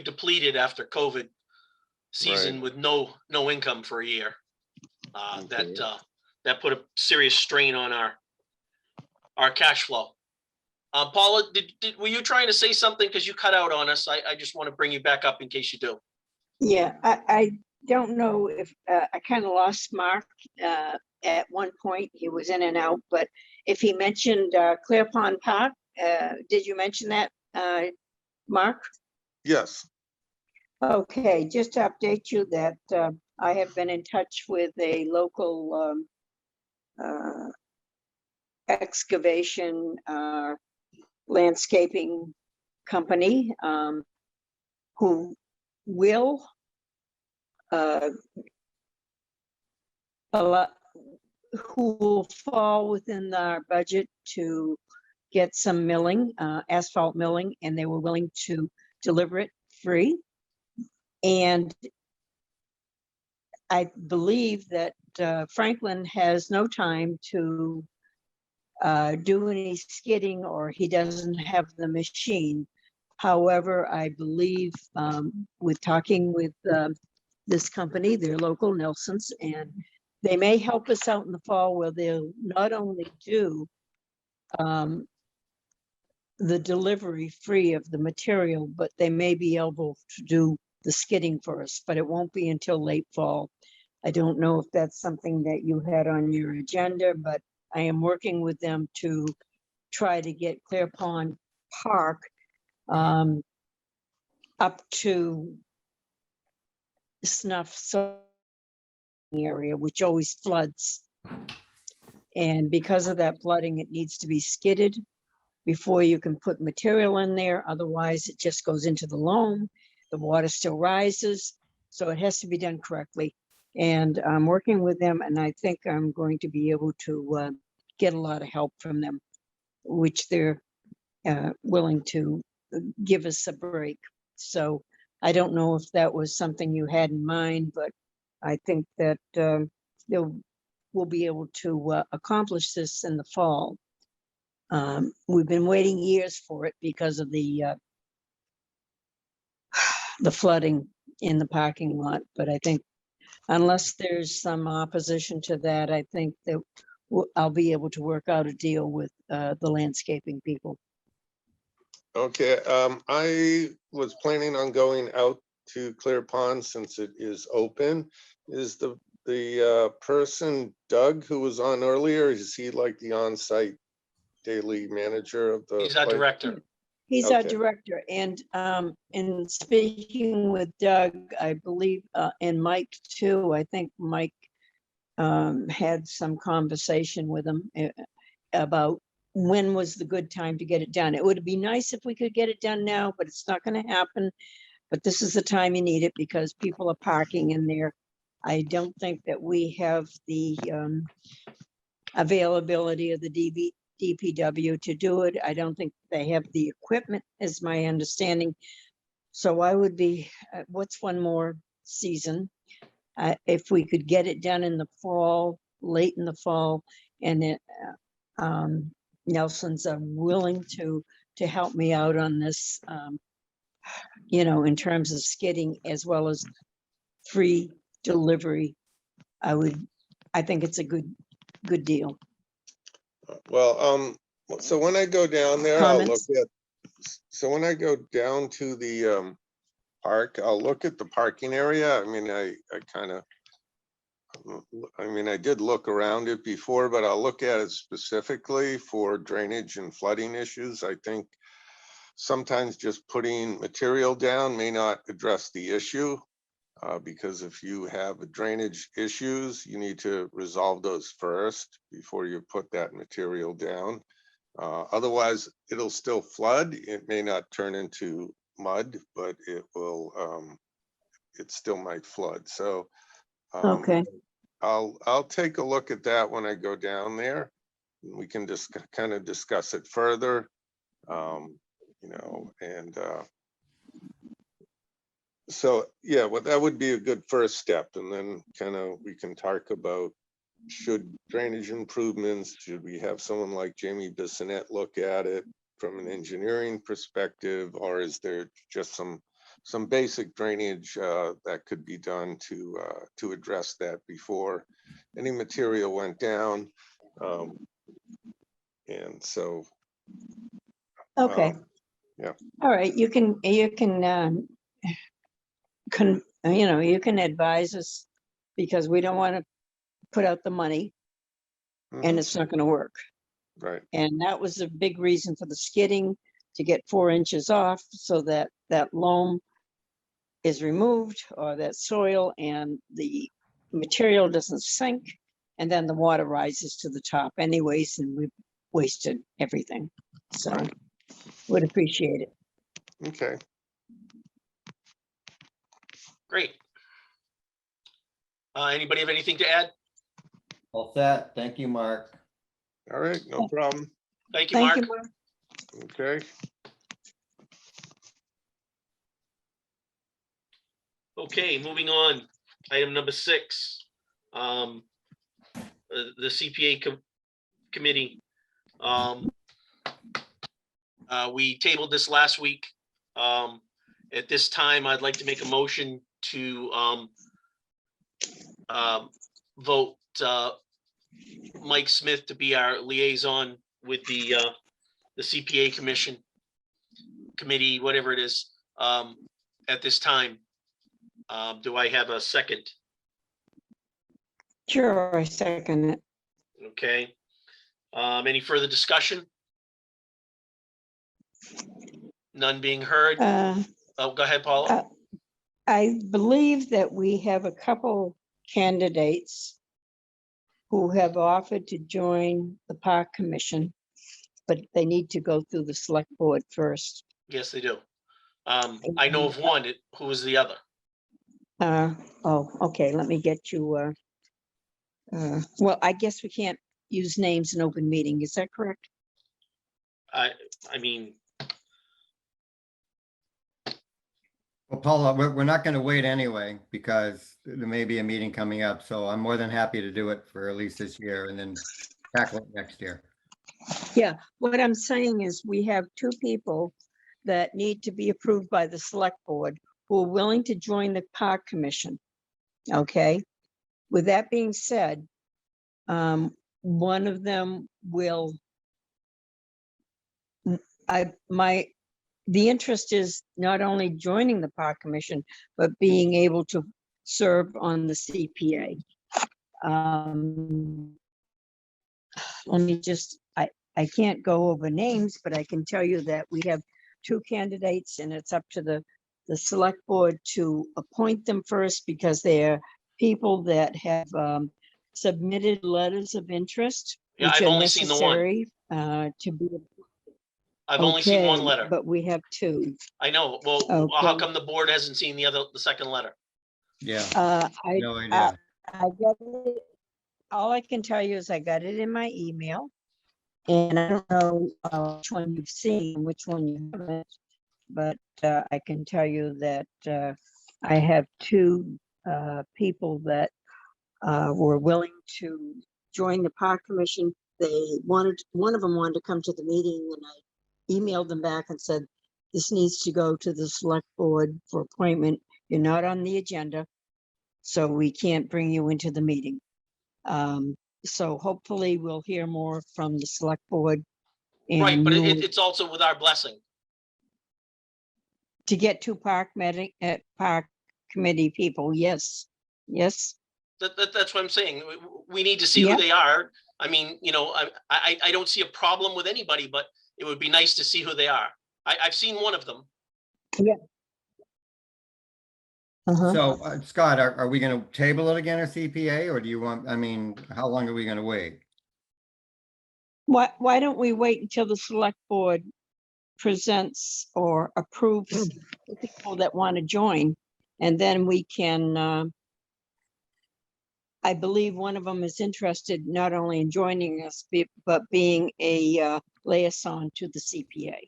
depleted after COVID season Right. with no income for a year. Okay. That put a serious strain on our cash flow. Paula, were you trying to say something? Because you cut out on us. I just want to bring you back up in case you do. Yeah, I don't know if, I kind of lost Mark at one point. He was in and out, but if he mentioned Clear Pond Park, did you mention that, Mark? Yes. Okay, just to update you that I have been in touch with a local excavation landscaping company who will who will fall within our budget to get some milling, asphalt milling, and they were willing to deliver it free. And I believe that Franklin has no time to do any skidding, or he doesn't have the machine. However, I believe with talking with this company, they're local, Nelson's, and they may help us out in the fall where they'll not only do the delivery free of the material, but they may be able to do the skidding for us, but it won't be until late fall. I don't know if that's something that you had on your agenda, but I am working with them to try to get Clear Pond Park up to snuff so area, which always floods. And because of that flooding, it needs to be skidded before you can put material in there. Otherwise, it just goes into the loam. The water still rises. So it has to be done correctly. And I'm working with them, and I think I'm going to be able to get a lot of help from them, which they're willing to give us a break. So I don't know if that was something you had in mind, but I think that we'll be able to accomplish this in the fall. We've been waiting years for it because of the flooding in the parking lot, but I think unless there's some opposition to that, I think that I'll be able to work out a deal with the landscaping people. Okay, I was planning on going out to Clear Pond since it is open. Is the person Doug who was on earlier, is he like the on-site daily manager of the? He's our place? director. He's our Okay. director, and in speaking with Doug, I believe, and Mike too, I think Mike had some conversation with him about when was the good time to get it done. It would be nice if we could get it done now, but it's not going to happen. But this is the time you need it because people are parking in there. I don't think that we have the availability of the DPW to do it. I don't think they have the equipment, is my understanding. So I would be, what's one more season? If we could get it done in the fall, late in the fall, and it, Nelson's willing to help me out on this, you know, in terms of skidding as well as free delivery. I think it's a good deal. Well, so when I go down there, I'll look Comments? at, so when I go down to the park, I'll look at the parking area. I mean, I did look around it before, but I'll look at it specifically for drainage and flooding issues. I think sometimes just putting material down may not address the issue. Because if you have drainage issues, you need to resolve those first before you put that material down. Otherwise, it'll still flood. It may not turn into mud, but it will, it still might flood. So Okay, I'll take a look at that when I go down there. We can just kind of discuss it further, you know, and so, yeah, well, that would be a good first step. And then kind of we can talk about should drainage improvements, should we have someone like Jamie Bissonette look at it from an engineering perspective, or is there just some basic drainage that could be done to address that before any material went down? And so. okay. Yeah. All right, you can you know, you can advise us because we don't want to put out the money and it's not going to work. Right. And that was a big reason for the skidding, to get 4 inches off so that that loam is removed or that soil and the material doesn't sink. And then the water rises to the top anyways, and we've wasted everything. So Right. would appreciate it. Okay. Great. Anybody have anything to add? All set. Thank you, Mark. All right, no problem. Thank you, Thank Mark. you, Mark. Okay. Okay, moving on. Item number 6. The CPA committee. We tabled this last week. At this time, I'd like to make a motion to vote Mike Smith to be our liaison with the CPA committee, whatever it is, at this time. Do I have a second? Sure, I second it. Okay. Any further discussion? None being heard. Oh, go ahead, Paula. I believe that we have a couple candidates who have offered to join the park commission, but they need to go through the select board first. Yes, they do. I know of one. Who is the other? Oh, okay, let me get you, well, I guess we can't use names in open meeting, is that correct? I mean, Well, Paula, we're not going to wait anyway because there may be a meeting coming up. So I'm more than happy to do it for at least this year and then tackle it next year. Yeah, what I'm saying is we have two people that need to be approved by the select board who are willing to join the park commission. Okay, with that being said, one of them will, the interest is not only joining the park commission, but being able to serve on the CPA. Let me just, I can't go over names, but I can tell you that we have two candidates and it's up to the select board to appoint them first because they're people that have submitted letters of interest, Yeah, which I've are only seen the one. necessary to be. I've only seen one Okay, letter. but we have two. I know. Well, how Okay. come the board hasn't seen the second letter? Yeah, I no idea. got it. All I can tell you is I got it in my email. And I don't know which one you've seen, which one you haven't, but I can tell you that I have two people that were willing to join the park commission. One of them wanted to come to the meeting and I emailed them back and said, this needs to go to the select board for appointment. You're not on the agenda, so we can't bring you into the meeting. So hopefully we'll hear more from the select board. Right, And but you, it's also with our blessing. to get two park committee people, yes, yes. That's what I'm saying. We need to see who Yeah. they are. I mean, you know, I don't see a problem with anybody, but it would be nice to see who they are. I've seen one of them. Uh-huh. So Scott, are we gonna table it again or CPA, or do you want, I mean, how long are we gonna wait? Why don't we wait until the select board presents or approves the people that want to join? And then we can, I believe one of them is interested not only in joining us, but being a liaison to the CPA.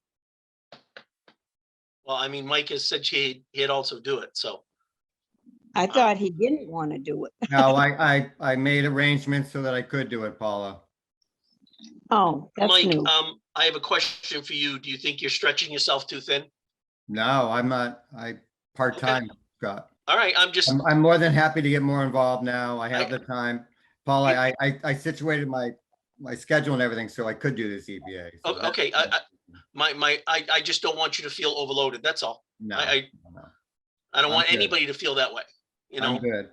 Well, I mean, Mike has said he'd also do it, so. I thought he didn't want to do it. No, I made arrangements so that I could do it, Paula. Oh, that's Mike, new. I have a question for you. Do you think you're stretching yourself too thin? No, I'm not, part-time, Scott. All right, I'm more than happy to get more involved now. I have the time. Paula, I situated my schedule and everything, so I could do the CPA. So that's- okay. I just don't want you to feel overloaded. That's all. No, I no, don't I'm want good. anybody to feel that way, you know? I'm good.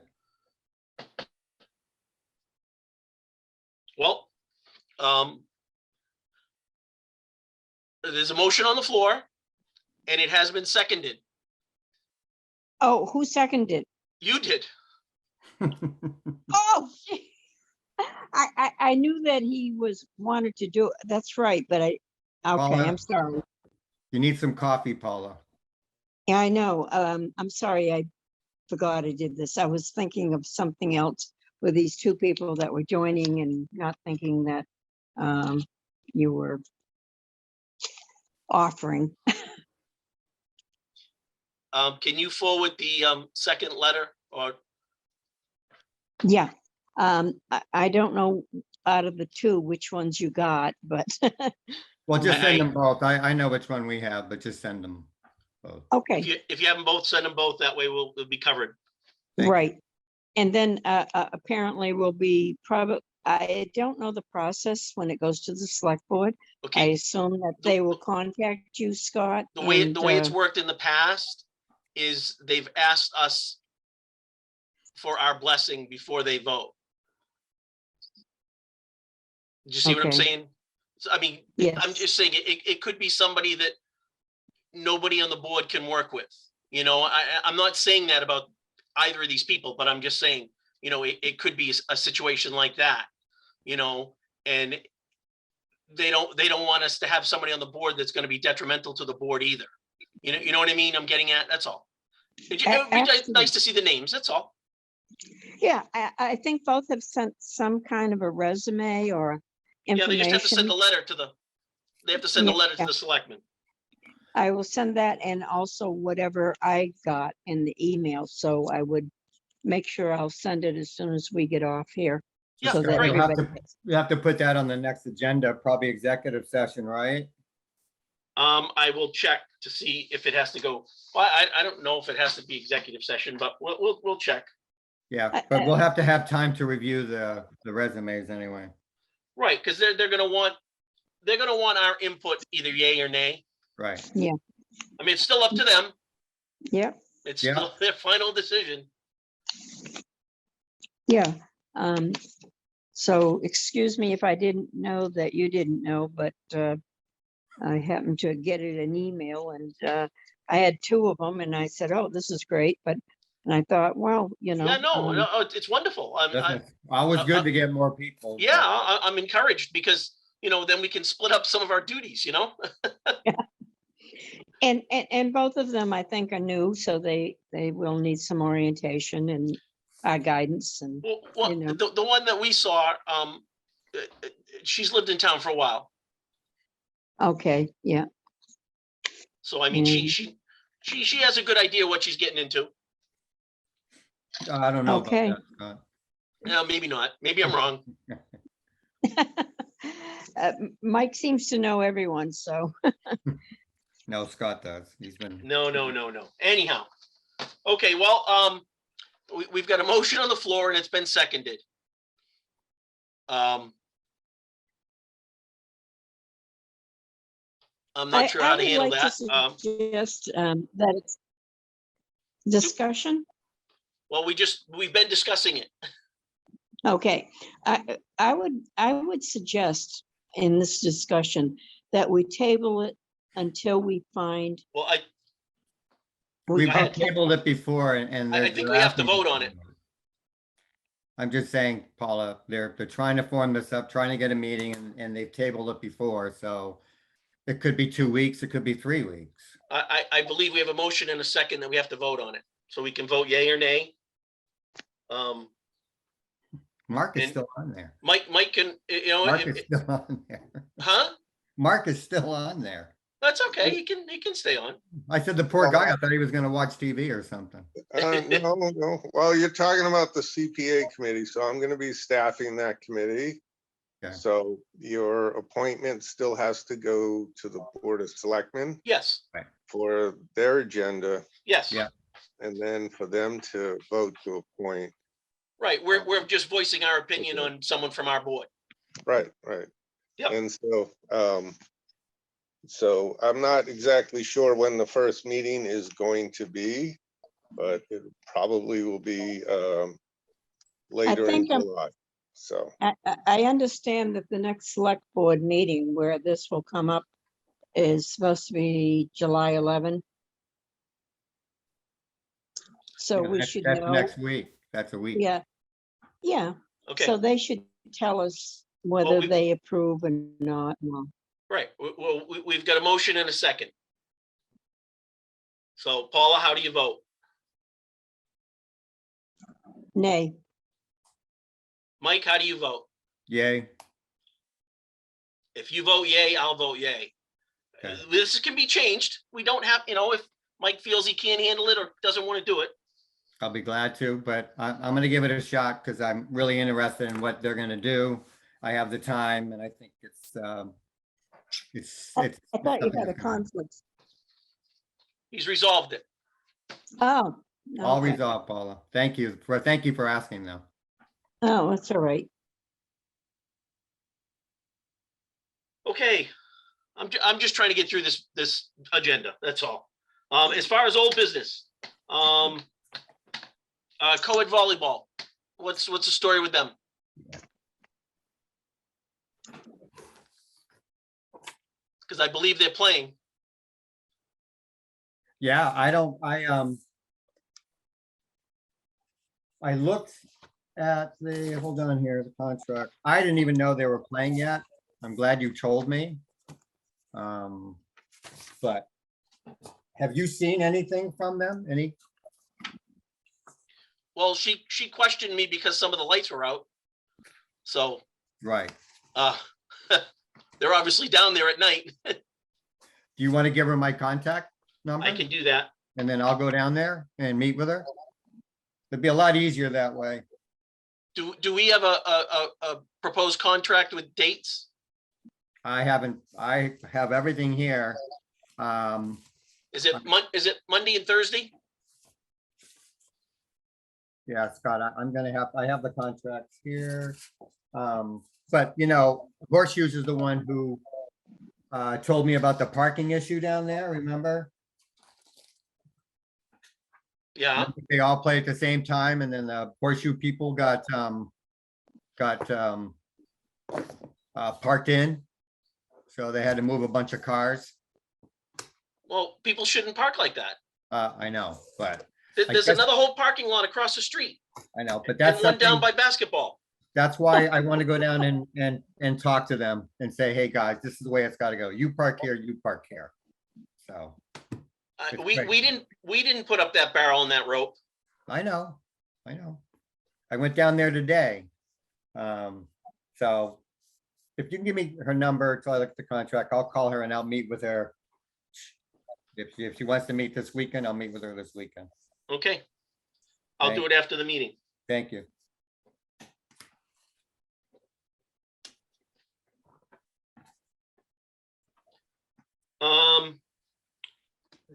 Well, there's a motion on the floor and it has been seconded. Oh, who seconded? You did. Oh, gee. I knew that he wanted to do it. That's right, but okay, Paula? I'm sorry. You need some coffee, Paula. Yeah, I know. I'm sorry. I forgot I did this. I was thinking of something else with these two people that were joining and not thinking that you were offering. Can you forward the second letter or? Yeah. I don't know out of the two which ones you got, but Well, just send I- them both. I know which one we have, but just send them both. okay. If you have them both, send them both. That way we'll be covered. Thank you. Right. And then apparently will be probably, I don't know the process when it goes to the select board. I Okay, assume that they will contact you, Scott. the way it's and, worked in the past is they've asked us for our blessing before they vote. Do you see what I'm Okay. saying? So, I mean, Yes. I'm just saying it could be somebody that nobody on the board can work with. You know, I'm not saying that about either of these people, but I'm just saying, you know, it could be a situation like that, you know, and they don't want us to have somebody on the board that's going to be detrimental to the board either. You know what I mean? I'm getting at, that's all. It would be nice to see the names, that's all. Yeah, I think both have sent some kind of a resume or Yeah, they just have to send information. the letter to they have to send the letter to Yeah. the selectmen. I will send that and also whatever I got in the email. So I would make sure I'll send it as soon as we get off here. Yeah, so that great. We'll have everybody to, gets- we have to put that on the next agenda, probably executive session, right? I will check to see if it has to go. Well, I don't know if it has to be executive session, but we'll check. Yeah, but we'll have to have time to review the resumes anyway. Right, because they're gonna want our input, either yay or nay. Right. I mean, it's still up to them. Yeah, It's Yeah. still their final decision. yeah. So excuse me if I didn't know that you didn't know, but I happened to get it an email and I had two of them and I said, oh, this is great. But and I thought, well, Yeah, no, it's wonderful. Definitely. Always good to get more people. but- Yeah, I'm encouraged because, then we can split up some of our duties, And both of them, I think, are new, so they will need some orientation and guidance and, Well, You know. the one that we saw, she's lived in town for a while. okay, yeah. So, I mean, Mm. she has a good idea what she's getting into. I don't know about Okay. that, Scott. No, maybe not. Maybe I'm wrong. Mike seems to know everyone, so, No, Scott does. He's been, No. Anyhow. Okay, well, we've got a motion on the floor and it's been seconded. I'm not sure how to would handle like that. suggest that it's discussion. Well, we've been discussing it. Okay, I would suggest in this discussion that we table it until we find. Well, we've ahead. tabled it before and. I they're- think they're we have to asking- vote on it. I'm just saying, Paula, they're trying to form this up, trying to get a meeting and they've tabled it before, so it could be 2 weeks, it could be 3 weeks. I believe we have a motion and a second that we have to vote on it. So we can vote yay or nay. Mark is And- still on there. Mike can, Mark is still on there. huh? Mark is still on there. That's okay. He can stay on. I said the poor guy, I thought he was gonna watch TV or something. No. Well, you're talking about the CPA committee, so I'm gonna be staffing that committee. Okay. So your appointment still has to go to the Board of Selectmen Yes, for their agenda, yes. Yeah. and then for them to vote to appoint. Right. We're just voicing our opinion on someone from our board. Right. Yep. And so I'm not exactly sure when the first meeting is going to be, but it probably will be later in think I'm- July. So, I understand that the next select board meeting where this will come up is supposed to be July 11. So Yeah, we that's- should That's know. next week. That's a week. Yeah, yeah. Okay, So they should tell us whether we- they approve or not. Well, right. Well, we've got a motion and a second. So Paula, how do you vote? nay, Mike, how do you vote? Yay. If you vote yay, I'll vote yay. Okay. This can be changed. We don't have, if Mike feels he can't handle it or doesn't want to do it. I'll be glad to, but I'm gonna give it a shot because I'm really interested in what they're gonna do. I have the time and I think it's. I thought you had a something conflict. He's resolved it. Oh. All okay. resolved, Paula. Thank you for asking though. Oh, that's all right. Okay. I'm just trying to get through this agenda. That's all. As far as old business, Coed Volleyball. What's the story with them? Because I believe they're playing. Yeah, I looked at hold on here, the contract. I didn't even know they were playing yet. I'm glad you told me. But have you seen anything from them? Any? Well, she questioned me because some of the lights were out. So Right. they're obviously down there at night. Do you want to give her my contact number? I can do that. And then I'll go down there and meet with her. It'd be a lot easier that way. Do we have a proposed contract with dates? I have everything here. Is it Monday and Thursday? Yeah, Scott, I have the contracts here. But you know, Horseshoes is the one who told me about the parking issue down there, remember? Yeah, They all played at the same time and then the Horseshoe people got parked in. So they had to move a bunch of cars. well, people shouldn't park like that. I know, but There's guess- another whole parking lot across the street I know, but and that's one down something, by basketball. that's why I want to go down and talk to them and say, hey, guys, this is the way it's got to go. You park here, you park here. So, It's We great. didn't put up that barrel and that rope. I know. I went down there today. So if you can give me her number, so I look at the contract, I'll call her and I'll meet with her. If she wants to meet this weekend, I'll meet with her this weekend. Okay. I'll do it after the meeting. Thank you.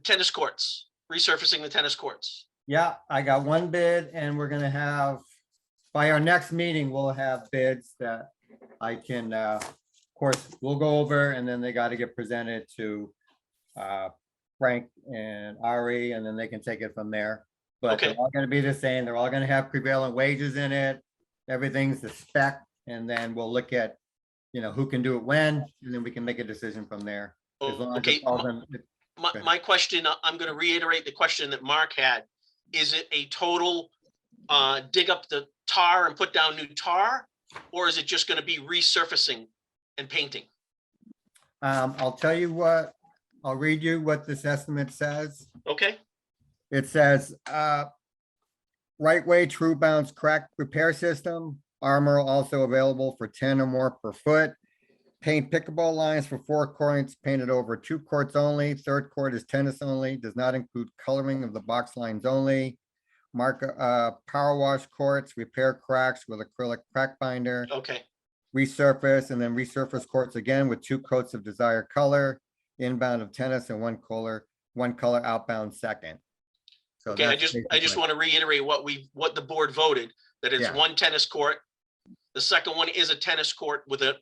Tennis courts, resurfacing the tennis courts. Yeah, I got one bid and we're gonna have, by our next meeting, we'll have bids that I can, of course, we'll go over and then they got to get presented to Frank and Ari, and then they can take it from there. But they're Okay. all gonna be the same. They're all gonna have prevailing wages in it. Everything's the spec, and then we'll look at, you know, who can do it when, and then we can make a decision from there. As long as Okay, it falls in- Okay. my question, I'm gonna reiterate the question that Mark had. Is it a total dig up the tar and put down new tar? Or is it just gonna be resurfacing and painting? I'll tell you what, I'll read you what this estimate says. Okay, It says, right way true bounce crack repair system, armor also available for 10 or more per foot. Paint pickleball lines for 4 courts, painted over 2 courts only. 3rd court is tennis only, does not include coloring of the box lines only. Mark, power wash courts, repair cracks with acrylic crack binder. okay, Resurface and then resurface courts again with 2 coats of desired color, inbound of tennis and one color outbound second. So okay, I that's just basically- wanna reiterate what the board voted, that it's Yeah. one tennis court. The second one is a tennis court with a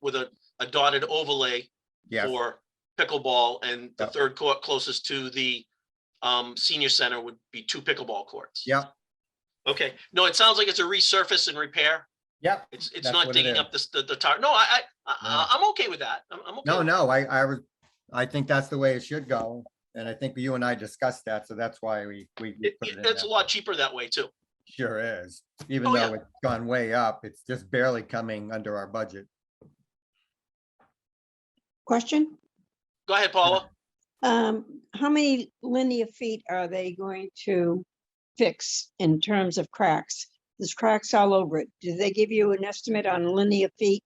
dotted overlay Yes, for pickleball, and the Yep. third court closest to the senior center would be 2 pickleball courts. yep, Okay, no, it sounds like it's a resurface and repair. yep. It's That's not what it digging is. up the tar. No, I'm okay with that. I'm okay. No, with no, I think that's the way it should go. And I think you and I discussed that, so that's why we put it in It's a that lot way. cheaper that way too. Sure is. Even Oh, though yeah. it's gone way up, it's just barely coming under our budget. Question? Go ahead, Paula. How many linear feet are they going to fix in terms of cracks? There's cracks all over it. Do they give you an estimate on linear feet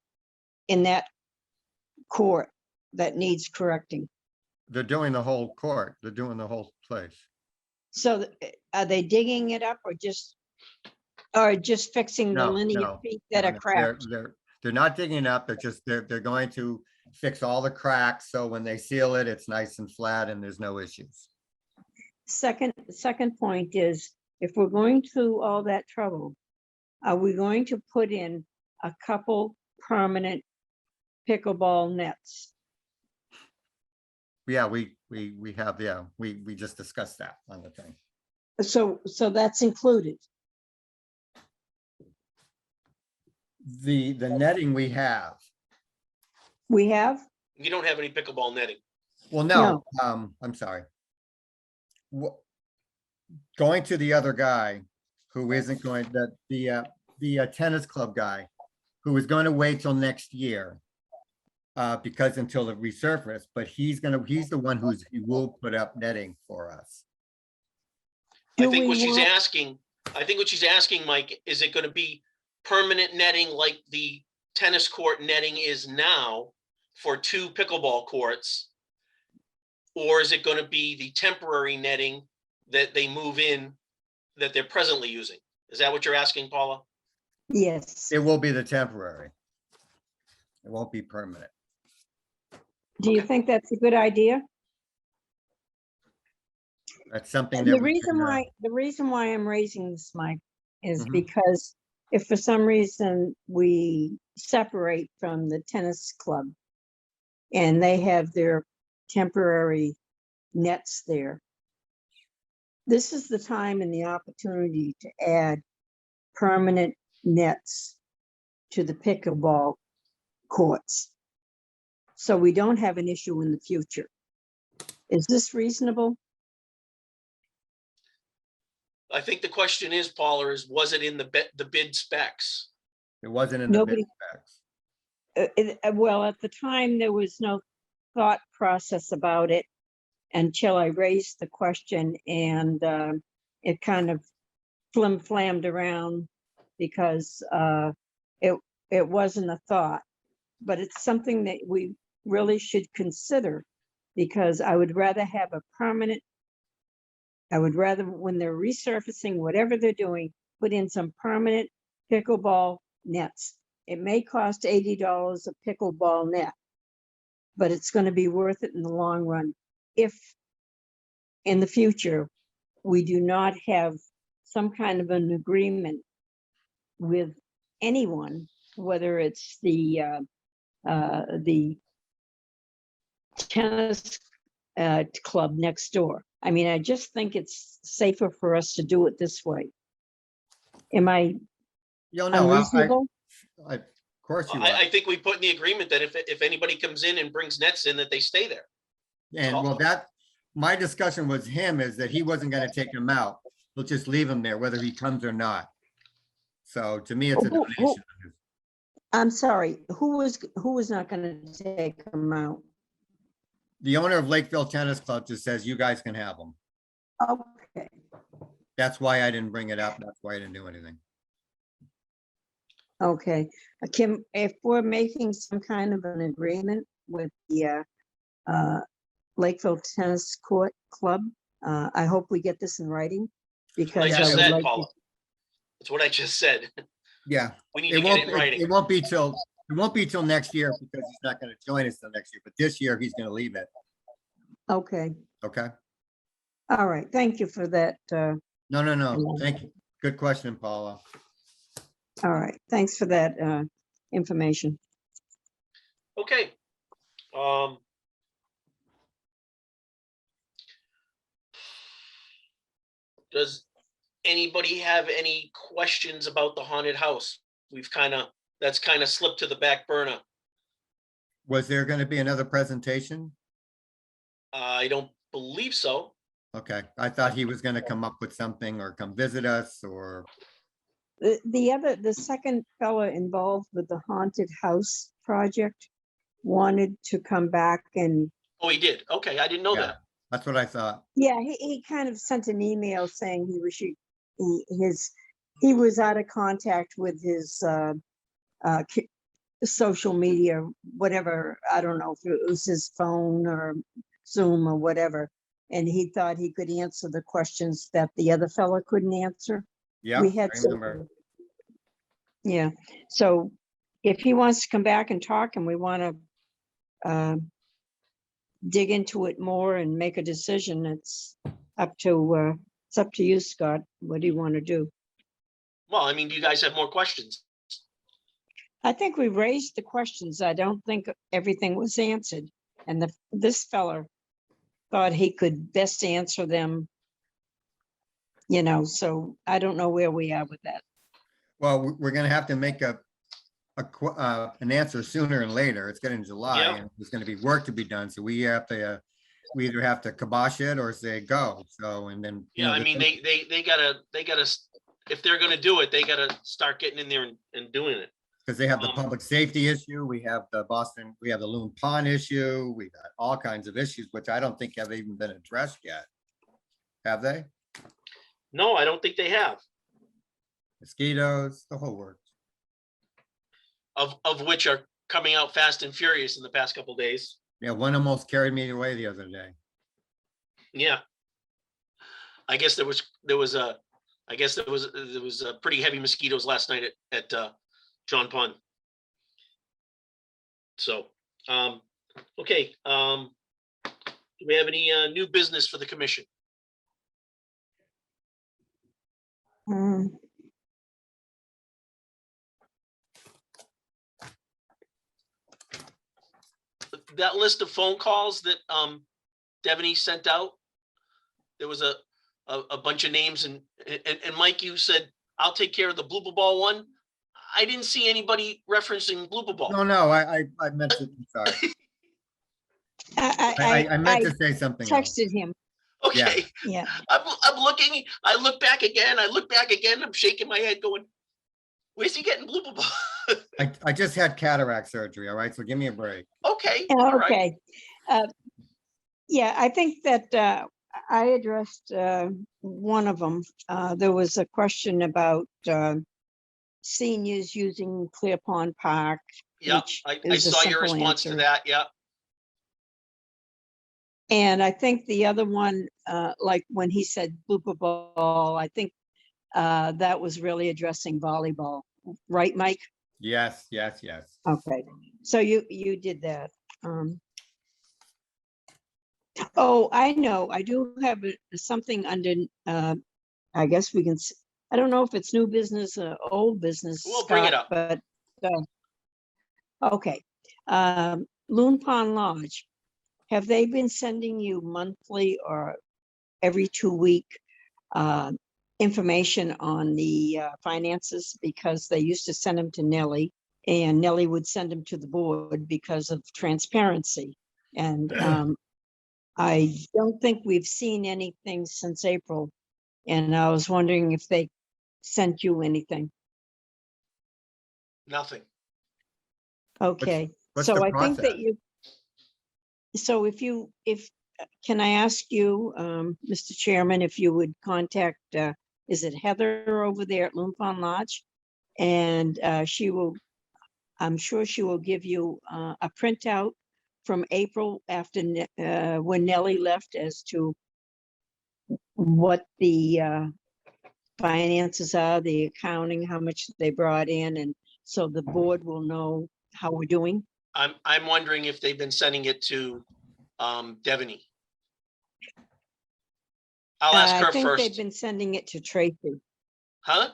in that court that needs correcting? They're doing the whole court. They're doing the whole place. So are they digging it up or just fixing the No, linear no, feet that No, are no, cracked? They're not digging up. They're going to fix all the cracks. So when they seal it, it's nice and flat and there's no issues. Second point is, if we're going through all that trouble, are we going to put in a couple permanent pickleball nets? Yeah, we have, yeah, we just discussed that on the thing. So that's included. The netting we have, We have? You don't have any pickleball netting. well, no, I'm sorry. Going to the other guy who isn't going, the tennis club guy, who is going to wait till next year. Because until the resurface, but he's the one he will put up netting for us. I Do think we what she's want- asking, Mike, is it gonna be permanent netting like the tennis court netting is now for 2 pickleball courts? Or is it gonna be the temporary netting that they move in that they're presently using? Is that what you're asking, Paula? Yes. It will be the temporary. It won't be permanent. Do you think that's a good idea? That's something And that the we reason can, why I'm raising this, Mike, is Mhm. because if for some reason we separate from the tennis club and they have their temporary nets there, this is the time and the opportunity to add permanent nets to the pickleball courts. So we don't have an issue in the future. Is this reasonable? I think the question is, Paula, was it in the bid specs? it wasn't in the bid Nobody- specs. Well, at the time, there was no thought process about it until I raised the question, and it kind of flim-flammed around because it wasn't a thought. But it's something that we really should consider, because I would rather have a permanent, I would rather, when they're resurfacing, whatever they're doing, put in some permanent pickleball nets. It may cost $80 a pickleball net, but it's going to be worth it in the long run if in the future we do not have some kind of an agreement with anyone, whether it's the tennis club next door. I mean, I just think it's safer for us to do it this way. Am I You'll know, unreasonable? of course you are. I think we put in the agreement that if anybody comes in and brings nets in, that they stay there. And well, my discussion with him is that he wasn't gonna take them out. He'll just leave them there, whether he comes or not. So to me, it's a Who- donation. I'm sorry, who was not going to take them out? The owner of Lakeville Tennis Club just says, you guys can have them. Okay, That's why I didn't bring it up. That's why I didn't do anything. okay. Kim, if we're making some kind of an agreement with the Lakeville Tennis Court Club, I hope we get this in writing, What I because I just would said, like to. Paula. That's what I just said. Yeah, We need to it get won't, it in writing. it won't be till next year, because he's not gonna join us till next year, but this year he's gonna leave it. Okay, Okay? all right, thank you for that. No, thank you. Good question, Paula. All right, thanks for that information. Okay. Does anybody have any questions about the haunted house? That's kind of slipped to the back burner. Was there gonna be another presentation? I don't believe so. Okay, I thought he was gonna come up with something or come visit us or, The second fella involved with the haunted house project wanted to come back and, Oh, he did. Okay, I didn't know Yeah. that. that's what I thought. yeah, he kind of sent an email saying he was out of contact with his social media, whatever, I don't know if it was his phone or Zoom or whatever. And he thought he could answer the questions that the other fella couldn't answer. Yeah, We had I some- remember. Yeah, so if he wants to come back and talk and we want to dig into it more and make a decision, it's up to you, Scott. What do you want to do? Well, I mean, do you guys have more questions? I think we raised the questions. I don't think everything was answered. And this fella thought he could best answer them. So I don't know where we are with that. Well, we're gonna have to make an answer sooner and later. It's getting July Yeah. and there's gonna be work to be done. So we either have to kibosh it or say go. So, and then. Yeah, I mean, they gotta, if they're gonna do it, they gotta start getting in there and doing it. Because they have the Um, public safety issue, we have we have the Loon Pond issue, we got all kinds of issues, which I don't think have even been addressed yet. Have they? No, I don't think they have, Mosquitoes, the whole works. of which are coming out fast and furious in the past couple days. Yeah, one almost carried me away the other day. Yeah. I guess there was I guess there was pretty heavy mosquitoes last night at John Pond. So, okay, do we have any new business for the commission? Mm, That list of phone calls that Devaney sent out, there was a bunch of names, and Mike, you said, I'll take care of the blooper ball one. I didn't see anybody referencing blooper ball. No, I meant to, sorry. I meant to say something else. texted him. Okay, Yeah. I'm looking, I look back again, I'm shaking my head going, where's he getting blooper ball? I just had cataract surgery, all right? So give me a break. Okay, all right. Okay. Yeah, I think that I addressed one of them. There was a question about seniors using Clear Pond Park. Yeah, which I is a saw your simple response to answer. that, yeah. And I think the other one, like when he said blooper ball, I think that was really addressing volleyball, right, Mike? Yes. Okay, so you did that. Oh, I know, I do have something under, I guess we can, I don't know if it's new business or old business. We'll bring it Scott, up. But, okay. Loon Pond Lodge, have they been sending you monthly or every 2-week information on the finances? Because they used to send them to Nellie, and Nellie would send them to the board because of transparency. And I don't think we've seen anything since April. And I was wondering if they sent you anything. Nothing. Okay, what's so the I think that process? so if, can I ask you, Mr. Chairman, if you would contact, is it Heather over there at Loon Pond Lodge? And she will, I'm sure she will give you a printout from April after, when Nellie left, as to what the finances are, the accounting, how much they brought in, and so the board will know how we're doing. I'm wondering if they've been sending it to Devaney. I'll ask her I think they've first. been sending it to Tracy. Huh?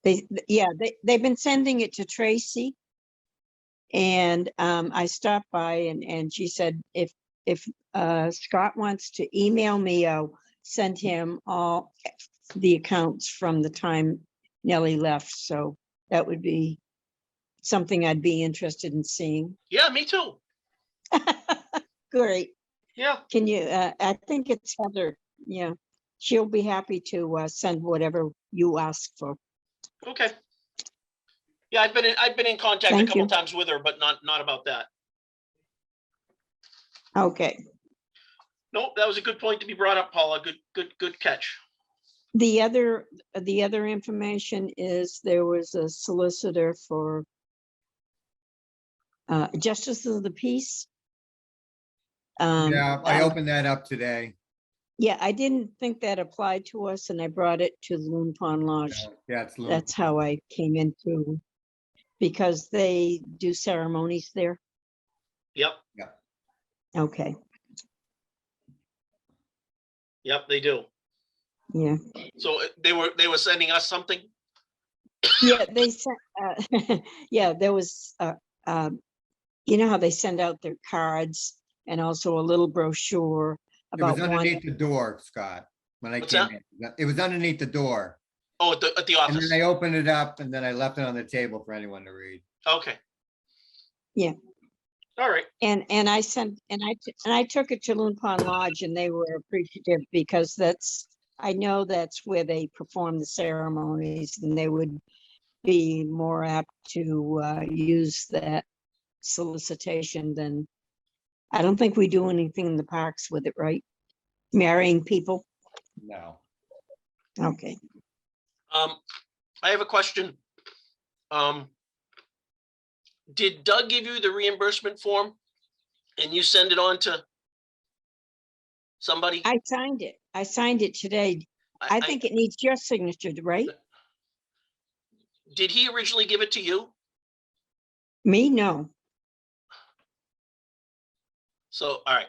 They've been sending it to Tracy. And I stopped by and she said, if Scott wants to email me, I'll send him all the accounts from the time Nellie left. So that would be something I'd be interested in seeing. Yeah, me too. Great. Yeah. Can you, I think it's Heather. Yeah. She'll be happy to send whatever you ask for. Okay. Yeah, I've been in contact a Thank couple you. times with her, but not about that. Okay. Nope, that was a good point to be brought up, Paula. Good catch. The other information is there was a solicitor for Justice of the Peace. Yeah, I opened that up today. Yeah, I didn't think that applied to us, and I brought it to Loon Pond Lodge. Yeah, it's Loon. That's how I came into, because they do ceremonies there. Yep, Okay, yep, they do. yeah. So they were sending us something? Yeah, they sent, yeah, there was, you know how they send out their cards and also a little brochure It was about one. underneath the door, Scott, when I What's came that? in. It was underneath the door. Oh, at the And office. then I opened it up and then I left it on the table for anyone to read. Okay. Yeah. All right. And I sent, and I took it to Loon Pond Lodge, and they were appreciative, because I know that's where they perform the ceremonies, and they would be more apt to use that solicitation than, I don't think we do anything in the parks with it, right? Marrying people. No. Okay. I have a question. Did Doug give you the reimbursement form and you send it on to somebody? I signed it today. I think it needs your signature, right? Did he originally give it to you? Me, no. So, all right.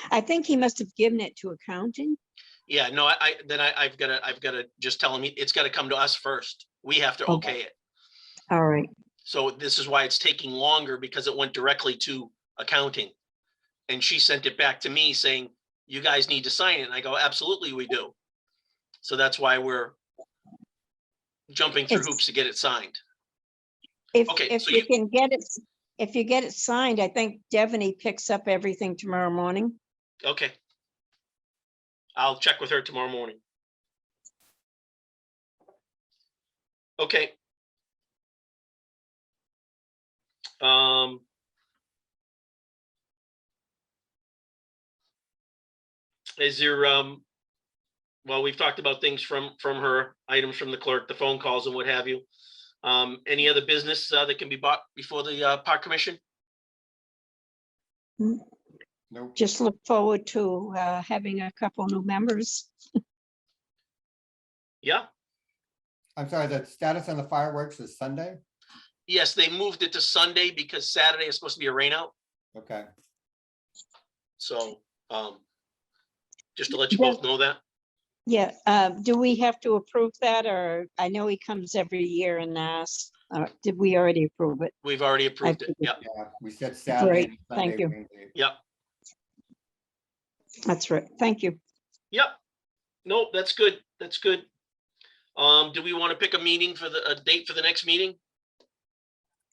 I think he must have given it to accounting. Yeah, no, I've gotta just tell him it's gotta come to us first. We have to Okay. okay it. All right. So this is why it's taking longer, because it went directly to accounting. And she sent it back to me saying, you guys need to sign it. And I go, absolutely, we do. So that's why we're jumping through It's- hoops to get it signed. If, Okay, if so you can get it, if you get it signed, I think Devaney picks up everything tomorrow morning. Okay. I'll check with her tomorrow morning. Okay. Is there, well, we've talked about things from her, items from the clerk, the phone calls and what have you. Any other business that can be bought before the park commission? Nope. Just look forward to having a couple new members. Yeah, I'm sorry, the status on the fireworks is Sunday? yes, they moved it to Sunday because Saturday is supposed to be a rain out. Okay. So, just to let you both know that. Yeah, do we have to approve that, or I know he comes every year and asks, did we already approve it? We've already approved it. figured. Yeah, Yeah, we said Saturday Great, and thank Sunday. you. rain date. yeah, That's right, thank you. yep. Nope, that's good. That's good. Do we want to pick a meeting for a date for the next meeting?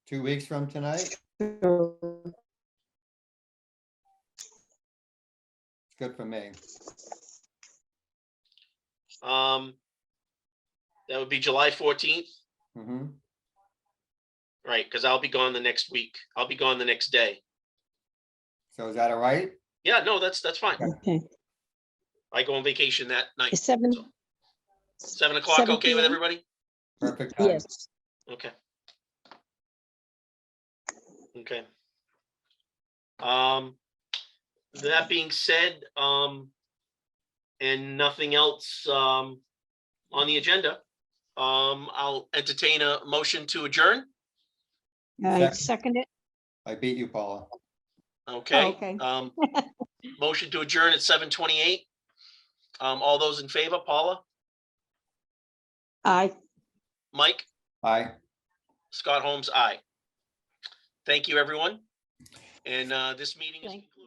2 weeks from tonight? It's good for me. That would be July 14th, Mm-hmm. right? Because I'll be gone the next week. I'll be gone the next day. So is that all right? Yeah, no, that's fine. Okay, I go on vacation that night. Is 7, 7 o'clock, 7 okay with PM? everybody? Perfect time. yes, Okay. Okay. That being said, and nothing else, on the agenda, I'll entertain a motion to adjourn. I Second. second it. I beat you, Paula. Okay. Okay. Motion to adjourn at 7:28. All those in favor, Paula, Aye. Mike, Aye. Scott Holmes, aye. Thank you, everyone. And this meeting is Thank- concluded.